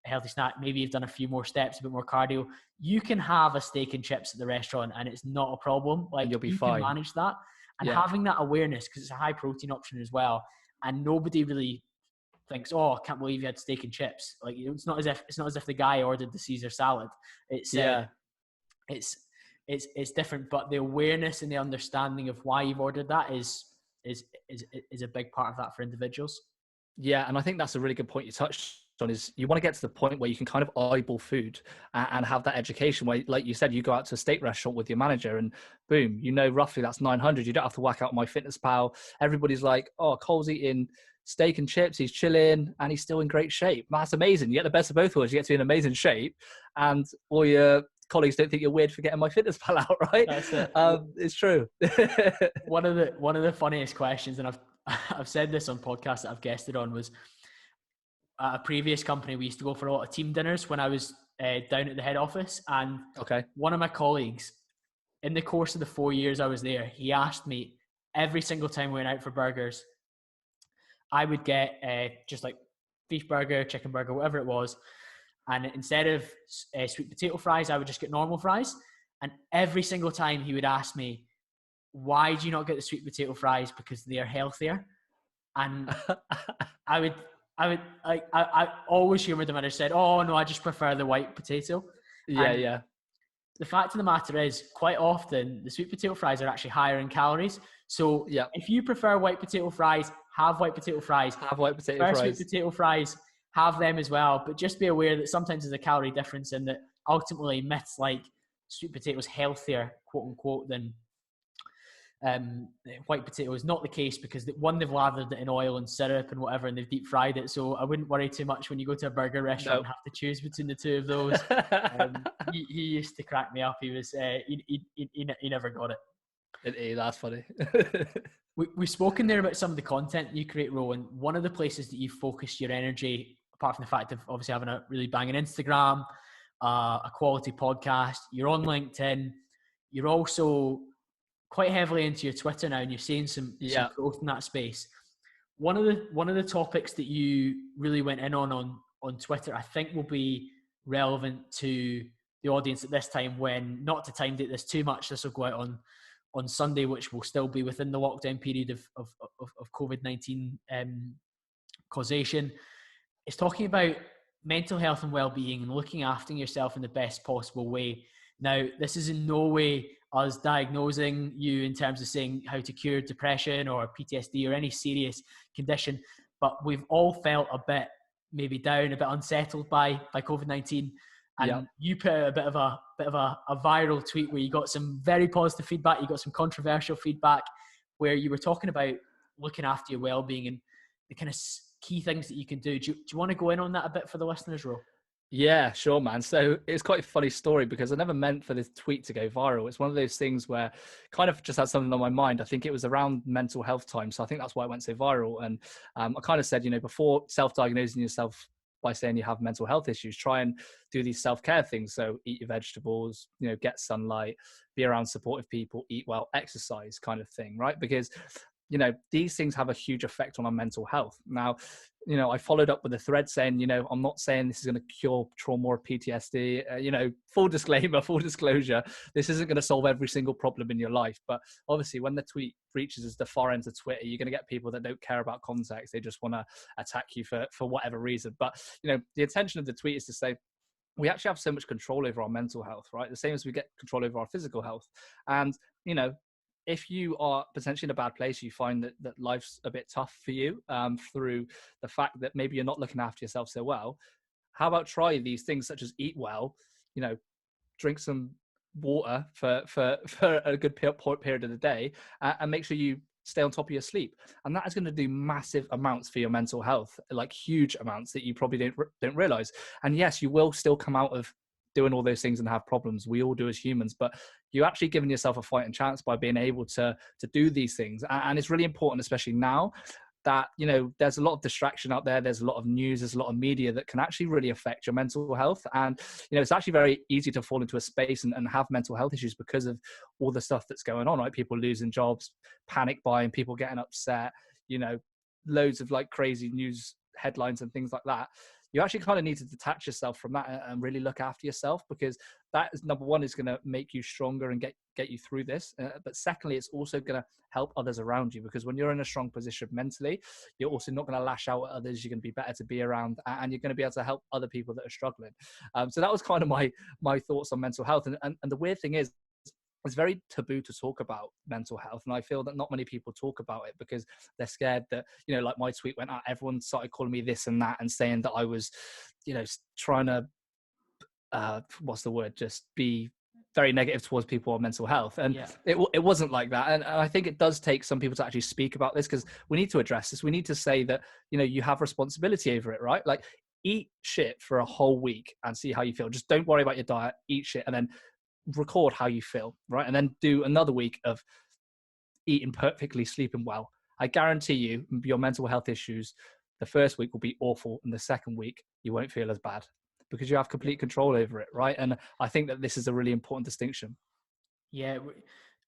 healthy snack, maybe you've done a few more steps, a bit more cardio, you can have a steak and chips at the restaurant and it's not a problem. Like, you'll be you fine. can manage that. And having that awareness, because it's a high protein option as well, and nobody really thinks, oh, I can't believe you had steak and chips. Like, it's not as if the guy ordered the Caesar salad. It's different, but the awareness and the understanding of why you've ordered that is a big part of that for individuals. Yeah, and I think that's a really good point you touched on, is you want to get to the point where you can kind of eyeball food and have that education where, like you said, you go out to a steak restaurant with your manager and boom, roughly that's 900. You don't have to whack out MyFitnessPal. Everybody's like, oh, Cole's eating steak and chips, he's chilling and he's still in great shape. That's amazing. You get the best of both worlds. You get to be in amazing shape and all your colleagues don't think you're weird for getting MyFitnessPal out, right? That's it. It's true. One of the funniest questions, and I've said this on podcasts that I've guested on, was at a previous company, we used to go for a lot of team dinners when I was down at the head office. And one of my colleagues, in the course of the 4 years I was there, he asked me every single time we went out for burgers, I would get just like beef burger, chicken burger, whatever it was. And instead of sweet potato fries, I would just get normal fries. And every single time he would ask me, why do you not get the sweet potato fries? Because they're healthier. And I always humoured him and I said, oh no, I just prefer the white potato. Yeah, And yeah. the fact of the matter is, quite often the sweet potato fries are actually higher in calories. So Yeah. if you prefer white potato fries, have white potato fries. Have white potato fries. Sweet potato fries, have them as well. But just be aware that sometimes there's a calorie difference, and that ultimately myths like sweet potatoes healthier, quote unquote, than white potato is not the case, because one, they've lathered it in oil and syrup and whatever, and they've deep fried it. So I wouldn't worry too much when you go to a burger restaurant and have to choose between the two of those. He used to crack me up. He was he never got it. That's funny. We've spoken there about some of the content you create, Ro, and one of the places that you focus your energy, apart from the fact of obviously having a really banging Instagram, a quality podcast, you're on LinkedIn, you're also quite heavily into your Twitter now, and you're seeing some growth in that space. One of the topics that you really went in on Twitter, I think, will be relevant to the audience at this time, when, not to time date this too much, this will go out on Sunday, which will still be within the lockdown period of COVID-19 causation. It's talking about mental health and well-being and looking after yourself in the best possible way. Now, this is in no way us diagnosing you in terms of saying how to cure depression or PTSD or any serious condition, but we've all felt a bit maybe down, a bit unsettled by COVID-19. And you put out a bit of a viral tweet where you got some very positive feedback, you got some controversial feedback, where you were talking about looking after your well-being and the kind of key things that you can do. Do you want to go in on that a bit for the listeners, Ro? Yeah, sure, man. So it's quite a funny story, because I never meant for this tweet to go viral. It's one of those things where kind of just had something on my mind. I think it was around mental health time. So I think that's why it went so viral. And I kind of said, before self-diagnosing yourself by saying you have mental health issues, try and do these self-care things. So eat your vegetables, get sunlight, be around supportive people, eat well, exercise, kind of thing, right? Because these things have a huge effect on our mental health. Now, I followed up with a thread saying, I'm not saying this is going to cure trauma or PTSD. Full disclaimer, full disclosure, this isn't going to solve every single problem in your life. But obviously, when the tweet reaches as the far end of Twitter, you're going to get people that don't care about context. They just want to attack you for whatever reason. But, the intention of the tweet is to say, we actually have so much control over our mental health, right? The same as we get control over our physical health. And, if you are potentially in a bad place, you find that life's a bit tough for you through the fact that maybe you're not looking after yourself so well, how about try these things such as eat well, drink some water for a good period of the day, and make sure you stay on top of your sleep. And that is going to do massive amounts for your mental health, like huge amounts that you probably don't realize. And yes, you will still come out of doing all those things and have problems. We all do as humans, but you're actually giving yourself a fighting chance by being able to do these things. And it's really important, especially now that, there's a lot of distraction out there. There's a lot of news, there's a lot of media that can actually really affect your mental health. And, it's actually very easy to fall into a space and have mental health issues because of all the stuff that's going on, right? People losing jobs, panic buying, people getting upset, loads of like crazy news headlines and things like that. You actually kind of need to detach yourself from that and really look after yourself, because that is, number one, is going to make you stronger and get you through this. But secondly, it's also going to help others around you, because when you're in a strong position mentally, you're also not going to lash out at others. You're going to be better to be around, and you're going to be able to help other people that are struggling. So that was kind of my thoughts on mental health. And the weird thing is, it's very taboo to talk about mental health. And I feel that not many people talk about it because they're scared that, like my tweet went out, everyone started calling me this and that and saying that I was, trying to, what's the word? Just be very negative towards people on mental health. And it wasn't like that. And I think it does take some people to actually speak about this, because we need to address this. We need to say that, you have responsibility over it, right? Like, eat shit for a whole week and see how you feel. Just don't worry about your diet, eat shit, and then record how you feel, right? And then do another week of eating perfectly, sleeping well. I guarantee you, your mental health issues, the first week will be awful, and the second week you won't feel as bad, because you have complete control over it, right? And I think that this is a really important distinction. Yeah,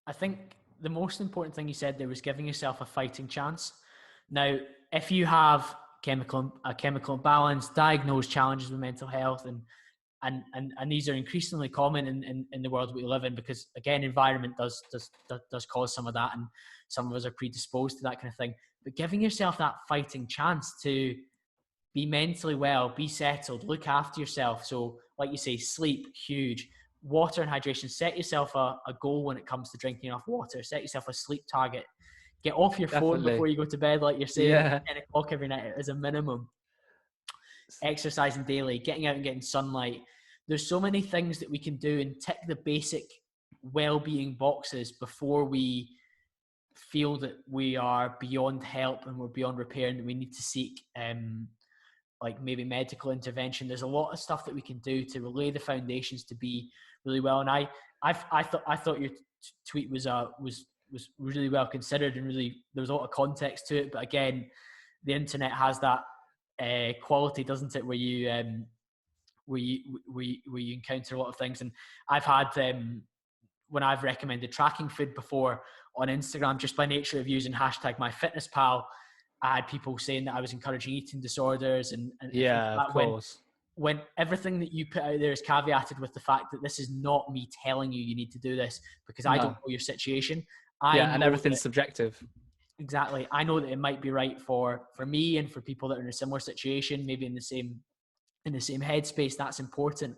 I think the most important thing you said there was giving yourself a fighting chance. Now, if you have a chemical imbalance, diagnosed challenges with mental health, and and these are increasingly common in the world we live in, because again, environment does cause some of that, and some of us are predisposed to that kind of thing. But giving yourself that fighting chance to be mentally well, be settled, look after yourself. So like you say, sleep, huge. Water and hydration. Set yourself a goal when it comes to drinking enough water. Set yourself a sleep target. Get off your phone Definitely. before you go to bed, like you're saying, Yeah. at 10 o'clock every night as a minimum. Exercising daily, getting out and getting sunlight. There's so many things that we can do and tick the basic well-being boxes before we feel that we are beyond help and we're beyond repair and we need to seek like maybe medical intervention. There's a lot of stuff that we can do to lay the foundations to be really well. And I thought your tweet was really well considered, and really there was a lot of context to it. But again, the internet has that quality, doesn't it, where you encounter a lot of things. And I've had when I've recommended tracking food before on Instagram, just by nature of using hashtag MyFitnessPal, I had people saying that I was encouraging eating disorders and Yeah, of course. When everything that you put out there is caveated with the fact that this is not me telling you you need to do this, because I don't know your situation. And everything's subjective. Exactly. I know that it might be right for me and for people that are in a similar situation, maybe in the same headspace. That's important.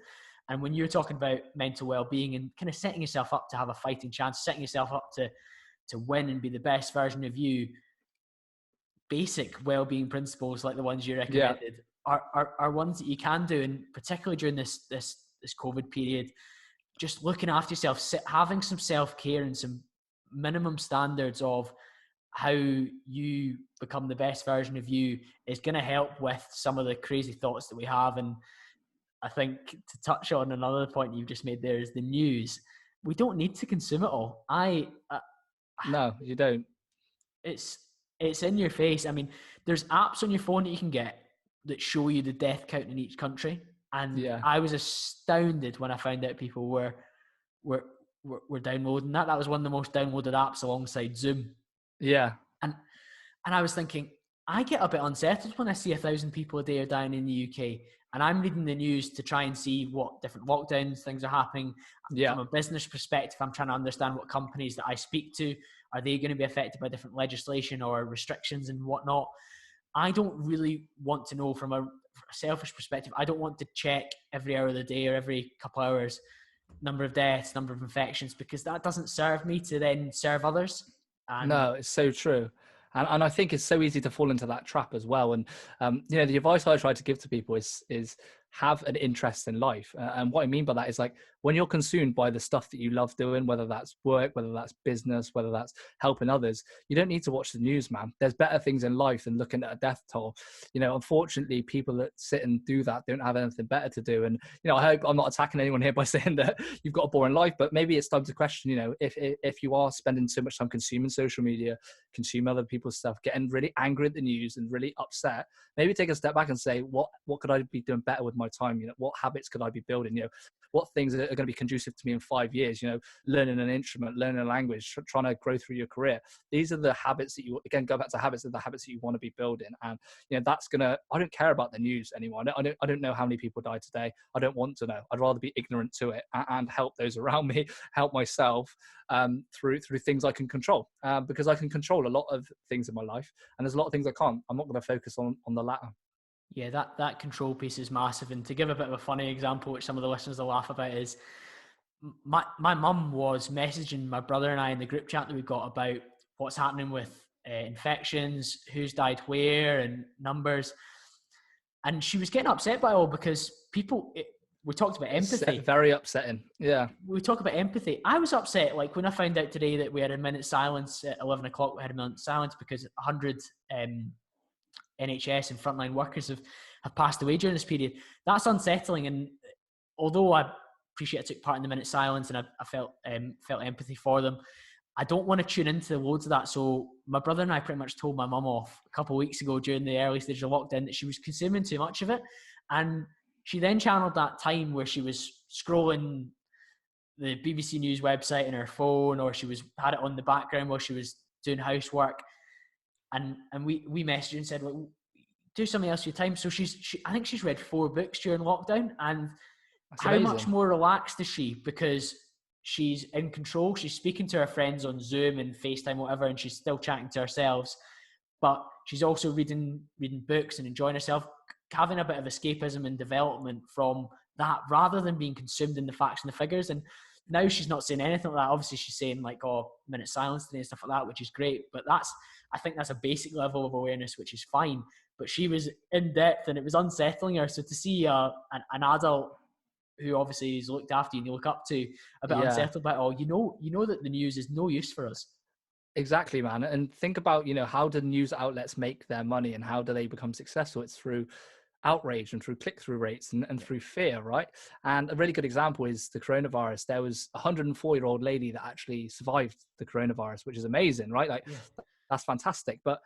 And when you're talking about mental well-being and kind of setting yourself up to have a fighting chance, setting yourself up to win and be the best version of you, basic well-being principles like the ones you recommended are ones that you can do. And particularly during this COVID period, just looking after yourself, having some self-care and some minimum standards of how you become the best version of you is going to help with some of the crazy thoughts that we have. And I think, to touch on another point you've just made there, is the news. We don't need to consume it all. No, you don't. It's in your face. I mean, there's apps on your phone that you can get that show you the death count in each country. And I was astounded when I found out people were downloading that. That was one of the most downloaded apps alongside Zoom. Yeah. And I was thinking, I get a bit unsettled when I see 1,000 people a day are dying in the UK, and I'm reading the news to try and see what different lockdowns things are happening. From a business perspective, I'm trying to understand what companies that I speak to, are they going to be affected by different legislation or restrictions and whatnot. I don't really want to know from a selfish perspective. I don't want to check every hour of the day or every couple of hours number of deaths, number of infections, because that doesn't serve me to then serve others. No, it's so true. And I think it's so easy to fall into that trap as well. And, the advice I try to give to people is have an interest in life. And what I mean by that is, like, when you're consumed by the stuff that you love doing, whether that's work, whether that's business, whether that's helping others, you don't need to watch the news, man. There's better things in life than looking at a death toll. Unfortunately, people that sit and do that don't have anything better to do. And, I hope I'm not attacking anyone here by saying that you've got a boring life, but maybe it's time to question, if you are spending so much time consuming social media, consuming other people's stuff, getting really angry at the news and really upset, maybe take a step back and say, what could I be doing better with my time? What habits could I be building? What things are going to be conducive to me in 5 years? Learning an instrument, learning a language, trying to grow through your career. These are the habits that you, again, go back to habits, are the habits that you want to be building. And that's gonna, I don't care about the news anymore. I don't know how many people died today. I don't want to know. I'd rather be ignorant to it and help those around me, help myself through things I can control, because I can control a lot of things in my life, and there's a lot of things I can't. I'm not going to focus on the latter. Yeah, that control piece is massive. And to give a bit of a funny example, which some of the listeners will laugh about, is my mum was messaging my brother and I in the group chat that we've got about what's happening with infections, who's died where, and numbers. And she was getting upset by it all because we talked about empathy. Very upsetting. Yeah. We talk about empathy. I was upset, like, when I found out today that we had a minute's silence at 11 o'clock, we had a minute's silence because 100 NHS and frontline workers have passed away during this period. That's unsettling. And although I appreciate I took part in the minute's silence and I felt empathy for them, I don't want to tune into loads of that. So my brother and I pretty much told my mum off a couple of weeks ago during the early stage of lockdown that she was consuming too much of it. And she then channeled that time where she was scrolling the BBC News website on her phone, or she had it on the background while she was doing housework. And we messaged her and said, well, do something else with your time. So I think she's read 4 books during lockdown, and That's how much amazing. more relaxed is she? Because she's in control. She's speaking to her friends on Zoom and FaceTime, whatever, and she's still chatting to herself. But she's also reading books and enjoying herself, having a bit of escapism and development from that, rather than being consumed in the facts and the figures. And now she's not saying anything like that. Obviously, she's saying like, "Oh, minute silence today" and stuff like that, which is great. But I think that's a basic level of awareness, which is fine. But she was in depth, and it was unsettling her. So to see an adult who obviously is looked after you and you look up to, a bit Yeah. unsettled by it all, you know that the news is no use for us. Exactly, man. And think about, how do news outlets make their money and how do they become successful? It's through outrage and through click-through rates and through fear, right? And a really good example is the coronavirus. There was a 104-year-old lady that actually survived the coronavirus, which is amazing, right? Like, Yeah. that's fantastic. But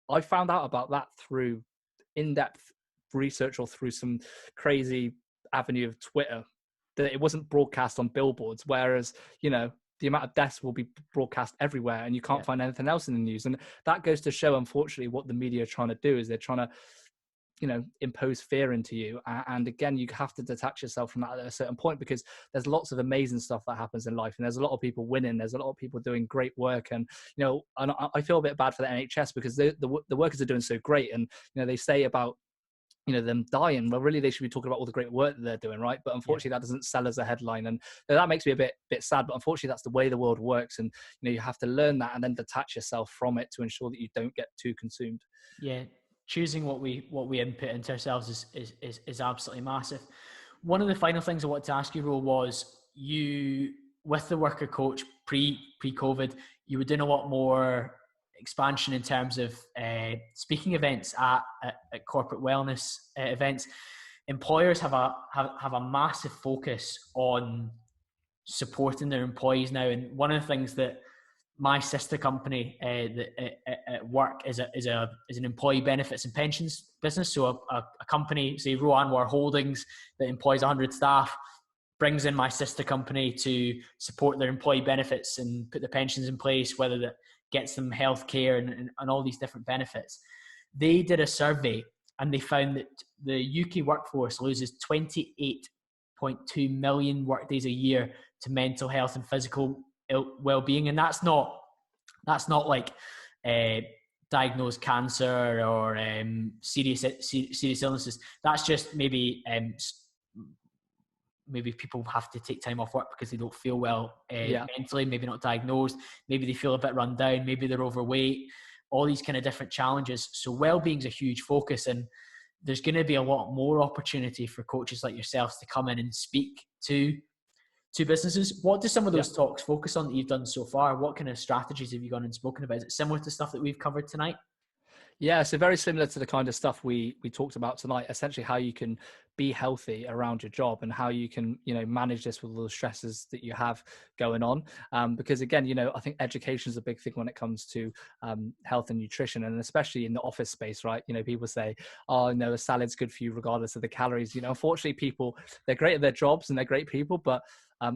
I found out about that through in-depth research or through some crazy avenue of Twitter, that it wasn't broadcast on billboards, whereas, the amount of deaths will be broadcast everywhere and you can't Yeah. find anything else in the news. And that goes to show, unfortunately, what the media are trying to do is they're trying to, impose fear into you. And again, you have to detach yourself from that at a certain point, because there's lots of amazing stuff that happens in life. And there's a lot of people winning. There's a lot of people doing great work. And, and I feel a bit bad for the NHS because the workers are doing so great. And, they say about, them dying. Well, really, they should be talking about all the great work that they're doing, right? But Yeah. unfortunately, that doesn't sell as a headline, and that makes me a bit sad. But unfortunately, that's the way the world works, and you have to learn that and then detach yourself from it to ensure that you don't get too consumed. Yeah. Choosing what we input into ourselves is absolutely massive. One of the final things I wanted to ask you, Ro, was you, with the worker coach pre-COVID, you were doing a lot more expansion in terms of speaking events at corporate wellness events. Employers have a massive focus on supporting their employees now, and one of the things that my sister company at work is an employee benefits and pensions business. So a company, say Ro Anwar Holdings, that employs 100 staff, brings in my sister company to support their employee benefits and put the pensions in place, whether that gets them healthcare and all these different benefits. They did a survey and they found that the UK workforce loses 28.2 million workdays a year to mental health and physical well-being. And that's not like diagnosed cancer or serious illnesses. That's just maybe people have to take time off work because they don't feel well mentally, maybe not diagnosed, maybe they feel a bit run down, maybe they're overweight, all these kind of different challenges. So well-being is a huge focus, and there's going to be a lot more opportunity for coaches like yourselves to come in and speak to businesses. What do some of those talks focus on that you've done so far? What kind of strategies have you gone and spoken about? Is it similar to stuff that we've covered tonight? Yeah, so very similar to the kind of stuff we talked about tonight, essentially how you can be healthy around your job and how you can, manage this with all the stresses that you have going on. Because again, I think education is a big thing when it comes to health and nutrition, and especially in the office space, right? People say, oh, no, a salad's good for you regardless of the calories. Unfortunately, people, they're great at their jobs and they're great people, but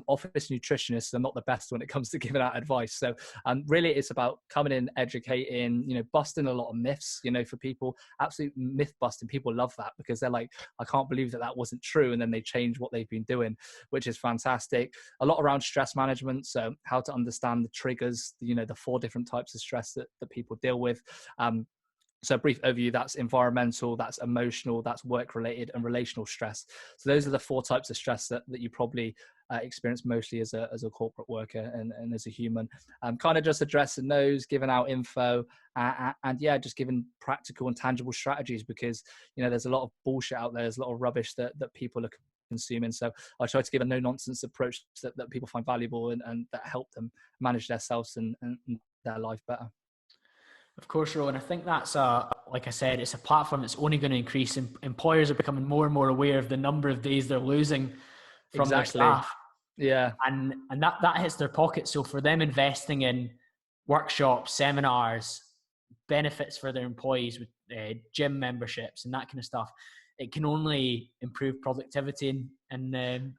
office nutritionists are not the best when it comes to giving out advice. So really it's about coming in, educating, busting a lot of myths, for people, absolute myth busting. People love that because they're like, I can't believe that wasn't true. And then they change what they've been doing, which is fantastic. A lot around stress management. So how to understand the triggers, the 4 different types of stress that people deal with. So a brief overview, that's environmental, that's emotional, that's work-related, and relational stress. So those are the 4 types of stress that you probably experience mostly as a corporate worker and as a human. Kind of just addressing those, giving out info, and just giving practical and tangible strategies, because, there's a lot of bullshit out there. There's a lot of rubbish that people are consuming. So I try to give a no-nonsense approach that people find valuable and that help them manage themselves and their life better. Of course, Rowan. I think that's like I said, it's a platform that's only going to increase. Employers are becoming more and more aware of the number of days they're losing from their staff. Yeah. And that hits their pocket. So for them investing in workshops, seminars, benefits for their employees with gym memberships and that kind of stuff, it can only improve productivity and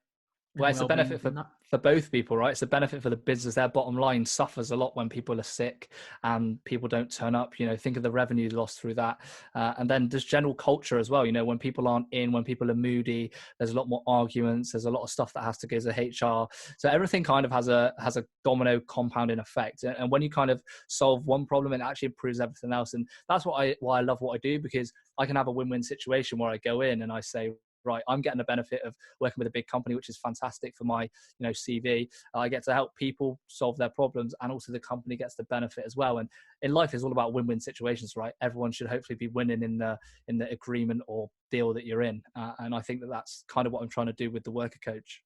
Well, and it's a well-being benefit within that. for both people, right? It's a benefit for the business. Their bottom line suffers a lot when people are sick and people don't turn up. You know, think of the revenue lost through that. And then just general culture as well. You know, when people aren't in, when people are moody, there's a lot more arguments. There's a lot of stuff that has to go to HR. So everything kind of has a domino compounding effect. And when you kind of solve one problem, it actually improves everything else. And that's why I love what I do, because I can have a win-win situation where I go in and I say, right, I'm getting the benefit of working with a big company, which is fantastic for my, CV. I get to help people solve their problems, and also the company gets the benefit as well. And in life, it's all about win-win situations, right? Everyone should hopefully be winning in the agreement or deal that you're in. And I think that that's kind of what I'm trying to do with the worker coach.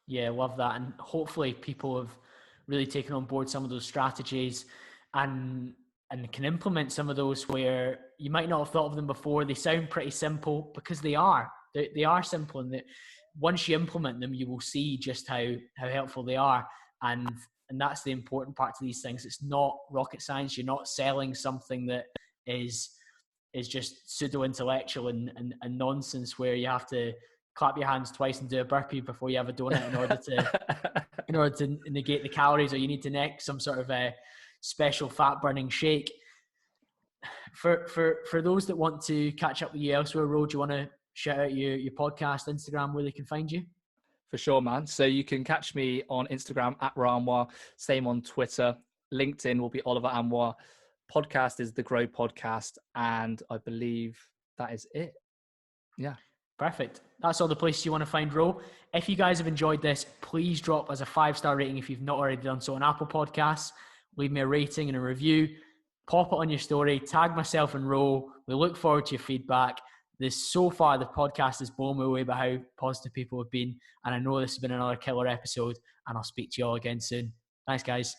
Yeah, love that. And hopefully people have really taken on board some of those strategies and can implement some of those where you might not have thought of them before. They sound pretty simple because they are. They are simple, and that once you implement them, you will see just how helpful they are. And that's the important part to these things. It's not rocket science. You're not selling something that is just pseudo intellectual and nonsense where you have to clap your hands twice and do a burpee before you have a donut in order to negate the calories, or you need to neck some sort of a special fat burning shake. For those that want to catch up with you elsewhere, Ro, do you want to shout out your podcast, Instagram, where they can find you? For sure, man. So you can catch me on Instagram at Anwar, same on Twitter. LinkedIn will be Oliver Anwar. Podcast is the Grow Podcast, and I believe that is it. Yeah. Perfect. That's all the places you want to find Ro. If you guys have enjoyed this, please drop us a 5-star rating if you've not already done so on Apple Podcasts. Leave me a rating and a review. Pop it on your story. Tag myself and Ro. We look forward to your feedback. So far, the podcast has blown me away by how positive people have been. And I know this has been another killer episode. And I'll speak to you all again soon. Thanks, guys.